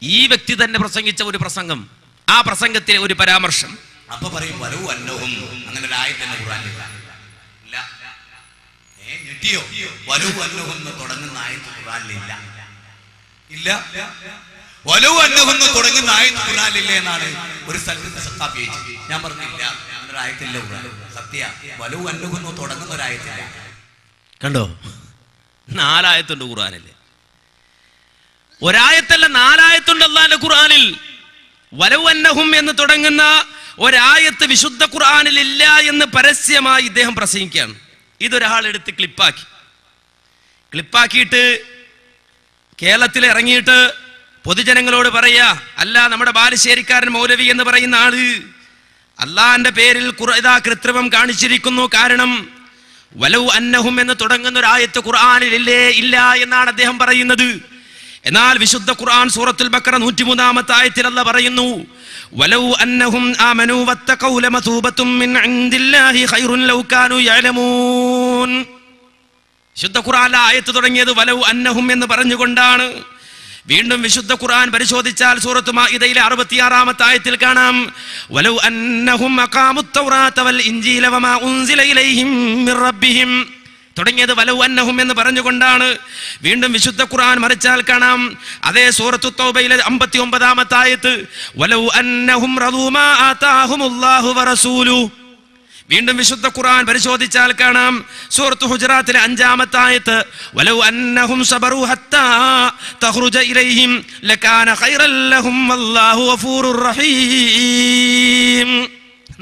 Speaker 2: ഈ വ്യക്തി തന്നെ പ്രസംഗിച്ച ഒരു പ്രസംഗം, ആ പ്രസംഗത്തിലെ ഒരു പരാമർശം
Speaker 7: അപ്പൊ പറയും വലു അന്നഹും, അങ്ങനെ ഒരു ആയത്ത് തന്നെ ഖുർആനിൽ ഇല്ല. ഞെട്ടിയോ? വലു അന്നഹും തുടങ്ങുന്ന ആയത്ത് ഖുർആനിലില്ല. ഇല്ല, വലു അന്നഹും തുടങ്ങുന്ന ആയത്ത് ഖുർആനിലില്ല എന്നാണ് ഒരു സ്ഥലത്ത് സഖാഫി ചോദിച്ചത്. ഞാൻ പറഞ്ഞില്ല, അങ്ങനെ ഒരു ആയത്തില്ല ഖുർആനിൽ. സത്യ വലു അന്നഹും തുടങ്ങുന്ന ഒരു ആയത്തില്ല.
Speaker 2: കണ്ടോ, 4 ആയത്തുണ്ട് ഖുർആനിൽ. ഒരായത്തല്ല, 4 ആയത്തുണ്ട് അല്ലാഹുവിന്റെ ഖുർആനിൽ. വലൗ അന്നഹും എന്ന് തുടങ്ങുന്ന ഒരായത്ത് വിശുദ്ധ ഖുർആനിൽ ഇല്ല എന്ന് പരസ്യമായി ഇദ്ദേഹം പ്രസംഗിക്കുകയാണ്. ഇതൊരാൾ എടുത്ത് ക്ലിപ്പാക്കി.
Speaker 5: ക്ലിപ്പാക്കിയിട്ട് കേരളത്തിൽ ഇറങ്ങിയിട്ട് പൊതുജനങ്ങളോട് പറയാ, അല്ല നമ്മുടെ ബാലുശ്ശേരിക്കാരൻ മൗലവി എന്ന് പറയുന്ന ആള് അള്ളാന്റെ പേരിൽ ഇതാ കൃത്രിമം കാണിച്ചിരിക്കുന്നു. കാരണം വലൗ അന്നഹും എന്ന് തുടങ്ങുന്ന ഒരു ആയത്ത് ഖുർആനിൽ ഇല്ല എന്നാണ് അദ്ദേഹം പറയുന്നത്. എന്നാൽ വിശുദ്ധ ഖുർആൻ സൂറത്തുൽ ബഖറ 103-ാമത്തെ ആയത്തിൽ അല്ലാഹ് പറയുന്നു, വലൗ അന്നഹും ആമനൂ വത്തഖൗ ലമതൂബത്തും മിൻ ഇൻദില്ലാഹി ഖൈറുൻ ലൗ കാനൂ യഅലമൂൻ. വിശുദ്ധ ഖുർആനിലെ ആയത്ത് തുടങ്ങിയത് വലൗ അന്നഹും എന്ന് പറഞ്ഞുകൊണ്ടാണ്. വീണ്ടും വിശുദ്ധ ഖുർആൻ പരിശോധിച്ചാൽ സൂറത്ത് മാഇദയിലെ 66-ാമത്തെ ആയത്തിൽ കാണാം, വലൗ അന്നഹും അഖാമുത് തൗറാത വൽ ഇൻജീല വമാ ഉൻസില ഇലൈഹിം മിർ റബ്ബിഹിം തുടങ്ങിയത് വലൗ അന്നഹും എന്ന് പറഞ്ഞുകൊണ്ടാണ്. വീണ്ടും വിശുദ്ധ ഖുർആൻ മറിച്ചാൽ കാണാം, അതേ സൂറത്തു തൗബയിലെ 59-ാമത്തെ ആയത്ത്, വലൗ അന്നഹും റദൂ മാ ആതാഹുമുല്ലാഹു വറസൂലു. വീണ്ടും വിശുദ്ധ ഖുർആൻ പരിശോധിച്ചാൽ കാണാം സൂറത്തു ഹുജറാത്തിലെ 5-ാമത്തെ ആയത്ത്, വലൗ അന്നഹും സബറൂ ഹത്താ തഖ്റുജ ഇലൈഹിം ലകാന ഖൈറൻ ലഹും വല്ലാഹു ഗഫൂറുർ റഹീം.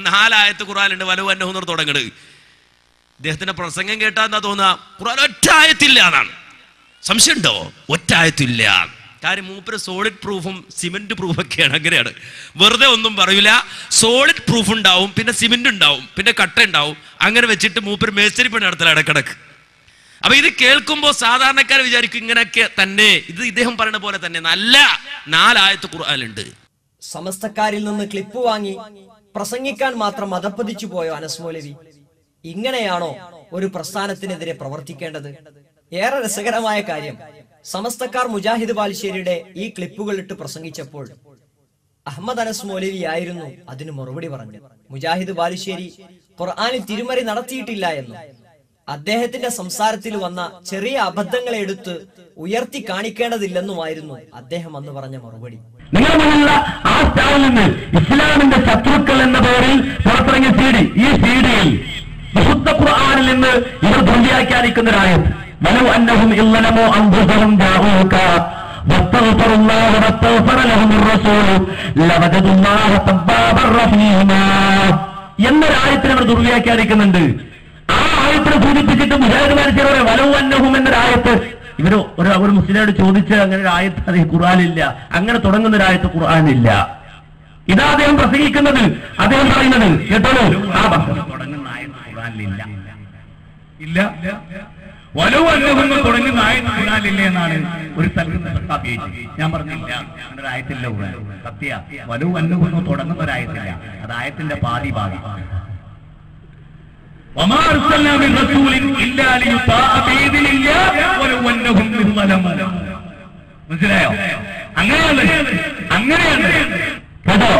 Speaker 5: 4 ആയത്ത് ഖുർആനിലുണ്ട് വലൗ അന്നഹും എന്ന് തുടങ്ങുന്നത്. അദ്ദേഹത്തിന്റെ പ്രസംഗം കേട്ടാ എന്താ തോന്നുക, ഖുർആൻ ഒറ്റ ആയത്തില്ല എന്നാണ്. സംശയമുണ്ടോ? ഒറ്റ ആയത്തില്ല. കാര്യം മൂപ്പര് സോളിഡ് പ്രൂഫും സിമെന്റ് പ്രൂഫൊക്കെയാണ്. അങ്ങനെയാണ്, വെറുതെ ഒന്നും പറയൂല. സോളിഡ് പ്രൂഫ് ഉണ്ടാവും, പിന്നെ സിമെന്റ് ഉണ്ടാവും, പിന്നെ കട്ട ഉണ്ടാവും. അങ്ങനെ വെച്ചിട്ട് മൂപ്പര് മേസ്തിരി പണി നടത്തല ഇടക്കിടക്ക്. അപ്പൊ ഇത് കേൾക്കുമ്പോൾ സാധാരണക്കാർ വിചാരിക്കും ഇങ്ങനെയൊക്കെ തന്നെ, ഇത് ഇദ്ദേഹം പറയുന്ന പോലെ തന്നെ. നല്ല 4 ആയത്ത് ഖുർആനിലുണ്ട്.
Speaker 1: സമസ്തക്കാരിൽ നിന്ന് ക്ലിപ്പ് വാങ്ങി പ്രസംഗിക്കാൻ മാത്രം മതപ്പതിച്ചു പോയോ അനസ് മൗലവി? ഇങ്ങനെയാണോ ഒരു പ്രസ്ഥാനത്തിനെതിരെ പ്രവർത്തിക്കേണ്ടത്? ഏറെ രസകരമായ കാര്യം, സമസ്തക്കാർ മുജാഹിദ് ബാലുശ്ശേരിയുടെ ഈ ക്ലിപ്പുകൾ ഇട്ട് പ്രസംഗിച്ചപ്പോൾ അഹമ്മദ് അനസ് മൗലവി ആയിരുന്നു അതിന് മറുപടി പറഞ്ഞു. മുജാഹിദ് ബാലുശ്ശേരി ഖുർആനിൽ തിരുമറി നടത്തിയിട്ടില്ല എന്നും അദ്ദേഹത്തിന്റെ സംസാരത്തിൽ വന്ന ചെറിയ അബദ്ധങ്ങളെ എടുത്ത് ഉയർത്തി കാണിക്കേണ്ടതില്ലെന്നുമായിരുന്നു അദ്ദേഹം അന്ന് പറഞ്ഞ മറുപടി.
Speaker 8: നിങ്ങളുള്ള ആ സ്റ്റാളിൽ നിന്ന് ഇസ്ലാമിന്റെ ശത്രുക്കൾ എന്ന പേരിൽ പുറത്തിറങ്ങിയ CD, ഈ CDയിൽ വിശുദ്ധ ഖുർആനിൽ നിന്ന് ഇവർ ധ്വനിയാക്കിയിരിക്കുന്നവരായത് വലൗ അന്നഹും ഇല്ലമോ അൻഫുസഹും ജാഊക വസ്തഗ്ഫറുല്ലാഹ വസ്തഗ്ഫറ ലഹുർ റസൂൽ ലവജദുല്ലാഹ തവ്വാബർ റഹീമാ എന്നൊരായത്തിനെ അവർ ദുർവ്യാഖ്യാനിക്കുന്നുണ്ട്. ആ ആയത്തിനെ സൂചിപ്പിച്ചിട്ട് മുജാഹിദ് ബാലുശ്ശേരി വലൗ അന്നഹും എന്നൊരായത്ത് ഇവര് ഒരു മുസ്ലിമോട് ചോദിച്ച് അങ്ങനെ ഒരു ആയത്ത് അത് ഖുർആനില്ല, അങ്ങനെ തുടങ്ങുന്ന ഒരു ആയത്ത് ഖുർആനില്ല. ഇതാ അദ്ദേഹം പ്രസംഗിക്കുന്നത്. അദ്ദേഹം പറയുന്നത് കേട്ടോളൂ, ആ തുടങ്ങുന്ന ആയത്ത് ഖുർആനിലില്ല. ഇല്ല, വലൗ അന്നഹും തുടങ്ങുന്ന ആയത്ത് ഖുർആനിലില്ല എന്നാണ് ഒരു സ്ഥലത്ത് ഞാൻ പറഞ്ഞില്ല, അങ്ങനെ ഒരു ആയത്തില്ല ഖുർആൻ. സത്യ വലൗ അന്നഹും തുടങ്ങുന്ന ഒരു ആയത്തില്ല, അത് ആയത്തിന്റെ പാതി ഭാഗം. وما أرسلنا من رسول إلا ليطاع بإذن الله ولو أنهم ظلموا. മനസ്സിലായോ? അങ്ങനെയാണ് കേട്ടോ.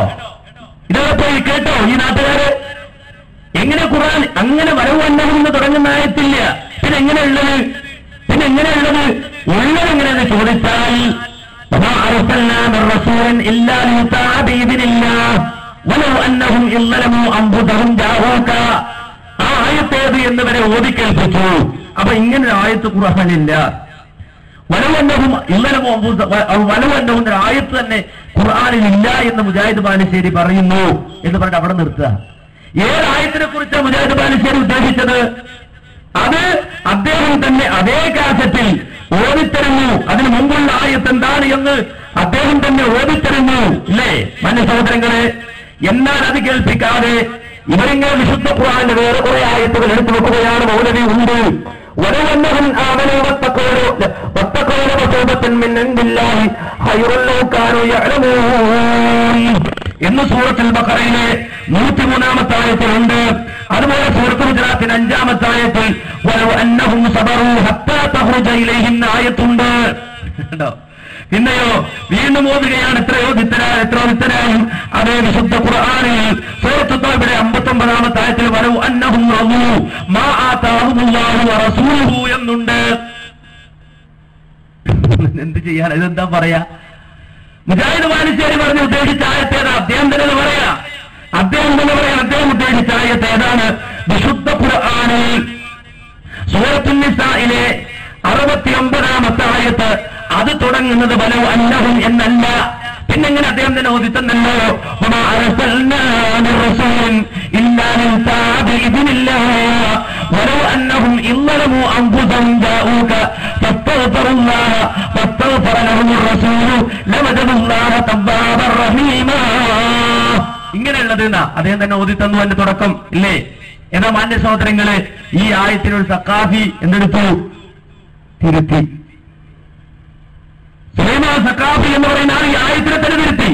Speaker 8: ഇതൊക്കെ പോയി കേട്ടോ ഈ നാട്ടുകാര്. എങ്ങനെ ഖുർആൻ അങ്ങനെ വലൗ അന്നഹും എന്ന് തുടങ്ങുന്ന ആയത്തില്ല, പിന്നെ എങ്ങനെയുള്ളത്? ഉള്ളത് എങ്ങനെയെന്ന് ചോദിച്ചാൽ وما أرسلنا من رسول إلا ليطاع بإذن الله ولو أنهم ظلموا أنفسهم جاءوك. ആ ആയത്തേത് എന്നിവരെ ഓതിക്കേൽപ്പിച്ചു. അപ്പൊ ഇങ്ങനെ ഒരു ആയത്ത് ഖുർആനില്ല. വലവന്നവും ഒരു ആയത്ത് തന്നെ ഖുർആനിൽ ഇല്ല എന്ന് മുജാഹിദ് ബാലുശ്ശേരി പറയുന്നു എന്ന് പറഞ്ഞിട്ട് അവിടെ നിർത്തുക. ഏതായത്തിനെ കുറിച്ചാണ് മുജാഹിദ് ബാലുശ്ശേരി ഉദ്ദേശിച്ചത്? അത് അദ്ദേഹം തന്നെ അതേ കാസറ്റിൽ ഓതിത്തരുന്നു. അതിന് മുമ്പുള്ള ആയത്ത് എന്താണ് എന്ന് അദ്ദേഹം തന്നെ ഓതിത്തരുന്നു, ഇല്ലേ മാന്യ സഹോദരങ്ങളെ? എന്നാൽ അത് കേൾപ്പിക്കാതെ ഇവരിങ്ങനെ വിശുദ്ധ ഖുർആനിന്റെ വേറെ കുറെ ആയത്തുകൾ എടുത്തു വെക്കുകയാണ്. മൗലവി ഉണ്ട് വലവന്നഹും ആമനൂ വത്തഖൂ റസൂലൻ മിൻ ഇൻദില്ലാഹി ഖൈറുൻ ലൗ കാനൂ യഅലമൂൻ എന്ന് സൂറത്തുൽ ബഖറയിലെ 103-ാമത്തെ ആയത്തിലുണ്ട്. അതുപോലെ സൂറത്തുൽ ഹുജറാത്തിന്റെ 5-ാമത്തെ ആയത്തിൽ വലൗ അന്നഹും സബറൂ ഹത്താ തഖ്റുജ ഇലൈഹിം ആയത്തുണ്ട്. കേട്ടോ? പിന്നെയോ വീണ്ടും ഓതുകയാണ്. എത്രയോ വിത്തരായും അതേ വിശുദ്ധ ഖുർആനിൽ സൂറത്തുൽ തൗബയുടെ 59-ാമത്തെ ആയത്തിൽ വലൗ അന്നഹും റദൂ മാ ആതാഹുമുല്ലാഹു വറസൂലുഹു എന്നുണ്ട്. എന്ത് ചെയ്യാൻ? ഇതെന്താ പറയാ? മുജാഹിദ് ബാലുശ്ശേരി പറഞ്ഞ് ഉദ്ദേശിച്ച ആയത്തേതാ? അദ്ദേഹം തന്നെ പറയാ. അദ്ദേഹം ഉദ്ദേശിച്ച ആയത്ത് ഏതാണ്? വിശുദ്ധ ഖുർആനിൽ സൂറത്തുൻ നിസായിലെ 69-ാമത്തെ ആയത്ത്. അത് തുടങ്ങുന്നത് വലൗ അന്നഹും എന്നല്ല. പിന്നെങ്ങനെ അദ്ദേഹം തന്നെ ഓദിത്തന്നല്ലോ വമാ അർസൽനാ മിർ റസൂലിൻ ഇല്ലാ ലിതാഅ ബിഇദ്നില്ലാഹ് വലൗ അന്നഹും ഇല്ലമു അൻഫുസഹും ജാഊക വസ്തഗ്ഫറുല്ലാഹ വസ്തഗ്ഫറ ലഹുർ റസൂലു ലവജദുല്ലാഹ തവ്വാബർ റഹീമാ. ഇങ്ങനെയുള്ളത് അദ്ദേഹം തന്നെ ഓതി തന്നു അതിന്റെ തുടക്കം ഇല്ലേ? എന്നാ മാന്യ സഹോദരങ്ങളെ, ഈ ആയത്തിനൊരു സഖാഫി എന്തെടുത്തു? തിരുത്തി. സുലൈമാൻ സഖാഫി എന്ന് പറയുന്ന ആൾ ഈ ആയത്തിനെ തന്നെ തിരുത്തി.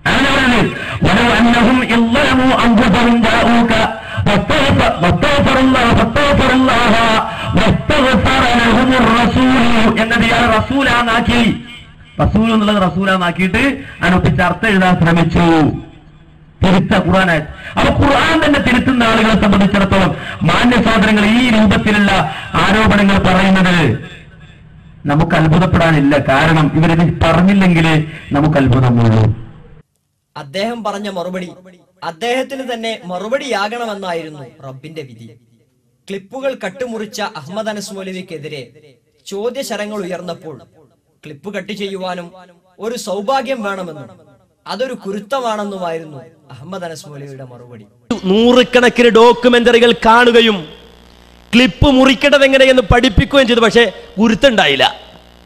Speaker 8: അങ്ങനെ പറയുന്നത് വലൗ അന്നഹും ഇളമു അൻഫുസഹും ജാഊക വസ്തഗ്ഫറുല്ലാഹ വസ്തഗ്ഫറ ലഹുർ റസൂൽ എന്നത് ഇയാൾ റസൂലാന്നാക്കി. റസൂൽ എന്നുള്ളത് റസൂലാന്നാക്കിയിട്ട് അതിനൊപ്പിച്ച് അർത്ഥം എഴുതാൻ ശ്രമിച്ചു. തിരുത്ത ഖുർആനായിട്ട്. അപ്പൊ ഖുർആൻ തന്നെ തിരുത്തുന്ന ആളുകളെ സംബന്ധിച്ചിടത്തോളം മാന്യ സഹോദരങ്ങൾ, ഈ രൂപത്തിലുള്ള ആരോപണങ്ങൾ പറയുന്നത് നമുക്ക് അത്ഭുതപ്പെടാനില്ല. കാരണം ഇവരിത് പറഞ്ഞില്ലെങ്കിൽ നമുക്ക് അത്ഭുതമുള്ളൂ.
Speaker 1: അദ്ദേഹം പറഞ്ഞ മറുപടി അദ്ദേഹത്തിന് തന്നെ മറുപടിയാകണമെന്നായിരുന്നു റബ്ബിന്റെ വിധി. ക്ലിപ്പുകൾ കട്ടുമുറിച്ച അഹമ്മദ് അനസ് മൗലവിക്കെതിരെ ചോദ്യശരങ്ങൾ ഉയർന്നപ്പോൾ ക്ലിപ്പ് കട്ട് ചെയ്യുവാനും ഒരു സൗഭാഗ്യം വേണമെന്നും അതൊരു കുരുത്തമാണെന്നുമായിരുന്നു അഹമ്മദ് അനസ് മൗലവിയുടെ മറുപടി.
Speaker 2: നൂറുകണക്കിന് ഡോക്യുമെന്ററികൾ കാണുകയും ക്ലിപ്പ് മുറിക്കേണ്ടത് എങ്ങനെയെന്ന് പഠിപ്പിക്കുകയും ചെയ്തു. പക്ഷെ ഗുരുത്തുണ്ടായില്ല.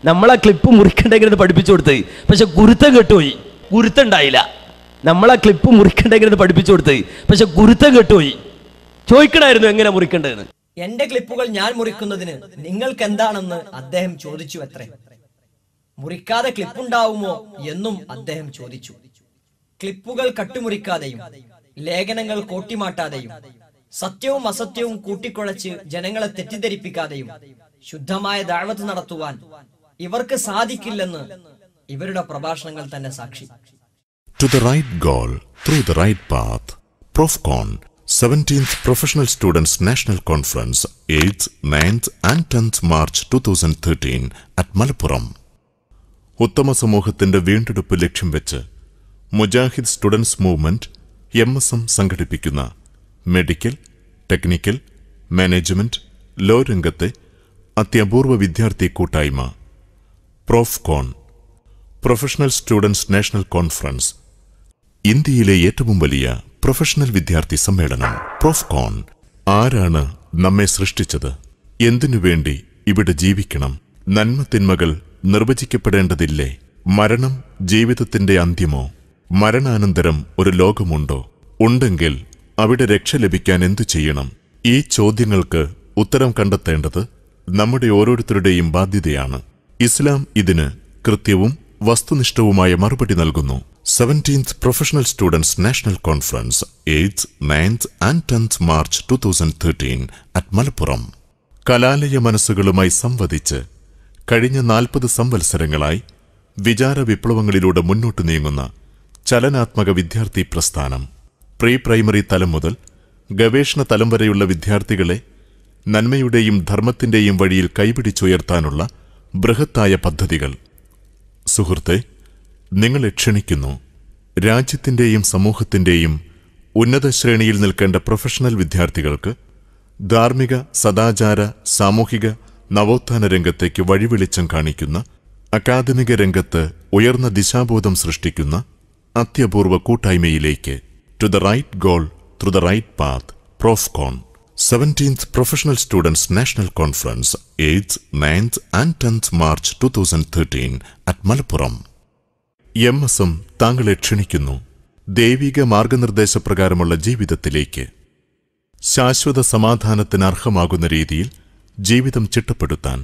Speaker 2: നമ്മളെ ക്ലിപ്പ് മുറിക്കേണ്ടെങ്കിലും പഠിപ്പിച്ചു കൊടുത്ത്, പക്ഷെ ഗുരുത്തം കെട്ടുപോയി. ഗുരുത്തുണ്ടായില്ല. നമ്മളെ ക്ലിപ്പ് മുറിക്കേണ്ടെങ്കിലും പഠിപ്പിച്ചു കൊടുത്ത്, പക്ഷെ ഗുരുത്തം കെട്ടുപോയി. ചോദിക്കണമായിരുന്നു എങ്ങനെ മുറിക്കേണ്ടതെന്ന്.
Speaker 1: എന്റെ ക്ലിപ്പുകൾ ഞാൻ മുറിക്കുന്നതിന് നിങ്ങൾക്ക് എന്താണെന്ന് അദ്ദേഹം ചോദിച്ചു അത്രേ. മുറിക്കാതെ ക്ലിപ്പുണ്ടാവുമോ എന്നും അദ്ദേഹം ചോദിച്ചു. ക്ലിപ്പുകൾ കട്ടുമുറിക്കാതെയും ലേഖനങ്ങൾ കോട്ടിമാട്ടാതെയും സത്യവും അസത്യവും കൂട്ടിക്കുഴച്ച് ജനങ്ങളെ തെറ്റിദ്ധരിപ്പിക്കാതെയും ശുദ്ധമായ ദഅവത്ത് നടത്തുവാൻ ഇവർക്ക് സാധിക്കില്ലെന്ന് ഇവരുടെ പ്രഭാഷണങ്ങൾ തന്നെ സാക്ഷി.
Speaker 9: To the right goal, through the right path. Profcon, 17th Professional Students National Conference, 8th, 9th and 10th March 2013 at Malappuram. ഉത്തമ സമൂഹത്തിന്റെ വീണ്ടെടുപ്പ് ലക്ഷ്യം വെച്ച് മുജാഹിദ് സ്റ്റുഡൻസ് മൂവ്മെന്റ് MSM സംഘടിപ്പിക്കുന്ന മെഡിക്കൽ, ടെക്നിക്കൽ, മാനേജ്മെന്റ്, ലോ രംഗത്തെ അത്യപൂർവ വിദ്യാർത്ഥി കൂട്ടായ്മ Profcon, professional students national conference, ഇന്ത്യയിലെ ഏറ്റവും വലിയ പ്രൊഫഷണൽ വിദ്യാർത്ഥി സമ്മേളനം. പ്രോഫ്കോൺ. ആരാണ് നമ്മെ സൃഷ്ടിച്ചത്? എന്തിനുവേണ്ടി ഇവിടെ ജീവിക്കണം? നന്മതിന്മകൾ നിർവചിക്കപ്പെടേണ്ടതില്ലേ? മരണം ജീവിതത്തിന്റെ അന്ത്യമോ? മരണാനന്തരം ഒരു ലോകമുണ്ടോ? ഉണ്ടെങ്കിൽ അവിടെ രക്ഷ ലഭിക്കാൻ എന്തു ചെയ്യണം? ഈ ചോദ്യങ്ങൾക്ക് ഉത്തരം കണ്ടെത്തേണ്ടത് നമ്മുടെ ഓരോരുത്തരുടെയും ബാധ്യതയാണ്. ഇസ്ലാം ഇതിന് കൃത്യവും വസ്തുനിഷ്ഠവുമായ മറുപടി നൽകുന്നു. 17th Professional Students National Conference, 8th, 9th and 10th March 2013 at Malappuram. കലാലയ മനസ്സുകളുമായി സംവദിച്ച് കഴിഞ്ഞ 40 സംവത്സരങ്ങളായി വിചാര വിപ്ലവങ്ങളിലൂടെ മുന്നോട്ടു നീങ്ങുന്ന ചലനാത്മക വിദ്യാർത്ഥി പ്രസ്ഥാനം. പ്രീ പ്രൈമറി തലം മുതൽ ഗവേഷണ തലം വരെയുള്ള വിദ്യാർത്ഥികളെ നന്മയുടെയും ധർമ്മത്തിന്റെയും വഴിയിൽ കൈപിടിച്ചുയർത്താനുള്ള ബൃഹത്തായ പദ്ധതികൾ. സുഹൃത്തെ, നിങ്ങളെ ക്ഷണിക്കുന്നു. രാജ്യത്തിന്റെയും സമൂഹത്തിന്റെയും ഉന്നത ശ്രേണിയിൽ നിൽക്കേണ്ട പ്രൊഫഷണൽ വിദ്യാർത്ഥികൾക്ക് ധാർമ്മിക, സദാചാര, സാമൂഹിക നവോത്ഥാന രംഗത്തേക്ക് വഴിവെളിച്ചം കാണിക്കുന്ന, അക്കാദമിക രംഗത്ത് ഉയർന്ന ദിശാബോധം സൃഷ്ടിക്കുന്ന അത്യപൂർവ കൂട്ടായ്മയിലേക്ക്. To the right goal through the right path. Profcon, 17th Professional Students National Conference, 8th, 9th and 10th March 2013 at Malappuram. MSM താങ്കളെ ക്ഷണിക്കുന്നു ദൈവിക മാർഗനിർദ്ദേശപ്രകാരമുള്ള ജീവിതത്തിലേക്ക്. ശാശ്വത സമാധാനത്തിന് അർഹമാകുന്ന രീതിയിൽ ജീവിതം ചിട്ടപ്പെടുത്താൻ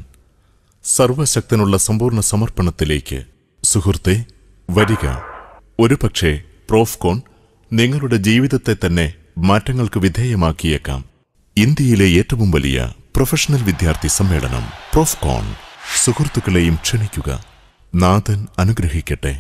Speaker 9: സർവശക്തനുള്ള സമ്പൂർണ്ണ സമർപ്പണത്തിലേക്ക്. സുഹൃത്തെ, വരിക. ഒരുപക്ഷെ പ്രോഫ്കോൺ നിങ്ങളുടെ ജീവിതത്തെ തന്നെ മാറ്റങ്ങൾക്ക് വിധേയമാക്കിയേക്കാം. ഇന്ത്യയിലെ ഏറ്റവും വലിയ പ്രൊഫഷണൽ വിദ്യാർത്ഥി സമ്മേളനം പ്രോഫ്കോൺ. സുഹൃത്തുക്കളെയും ക്ഷണിക്കുക. നാഥൻ അനുഗ്രഹിക്കട്ടെ.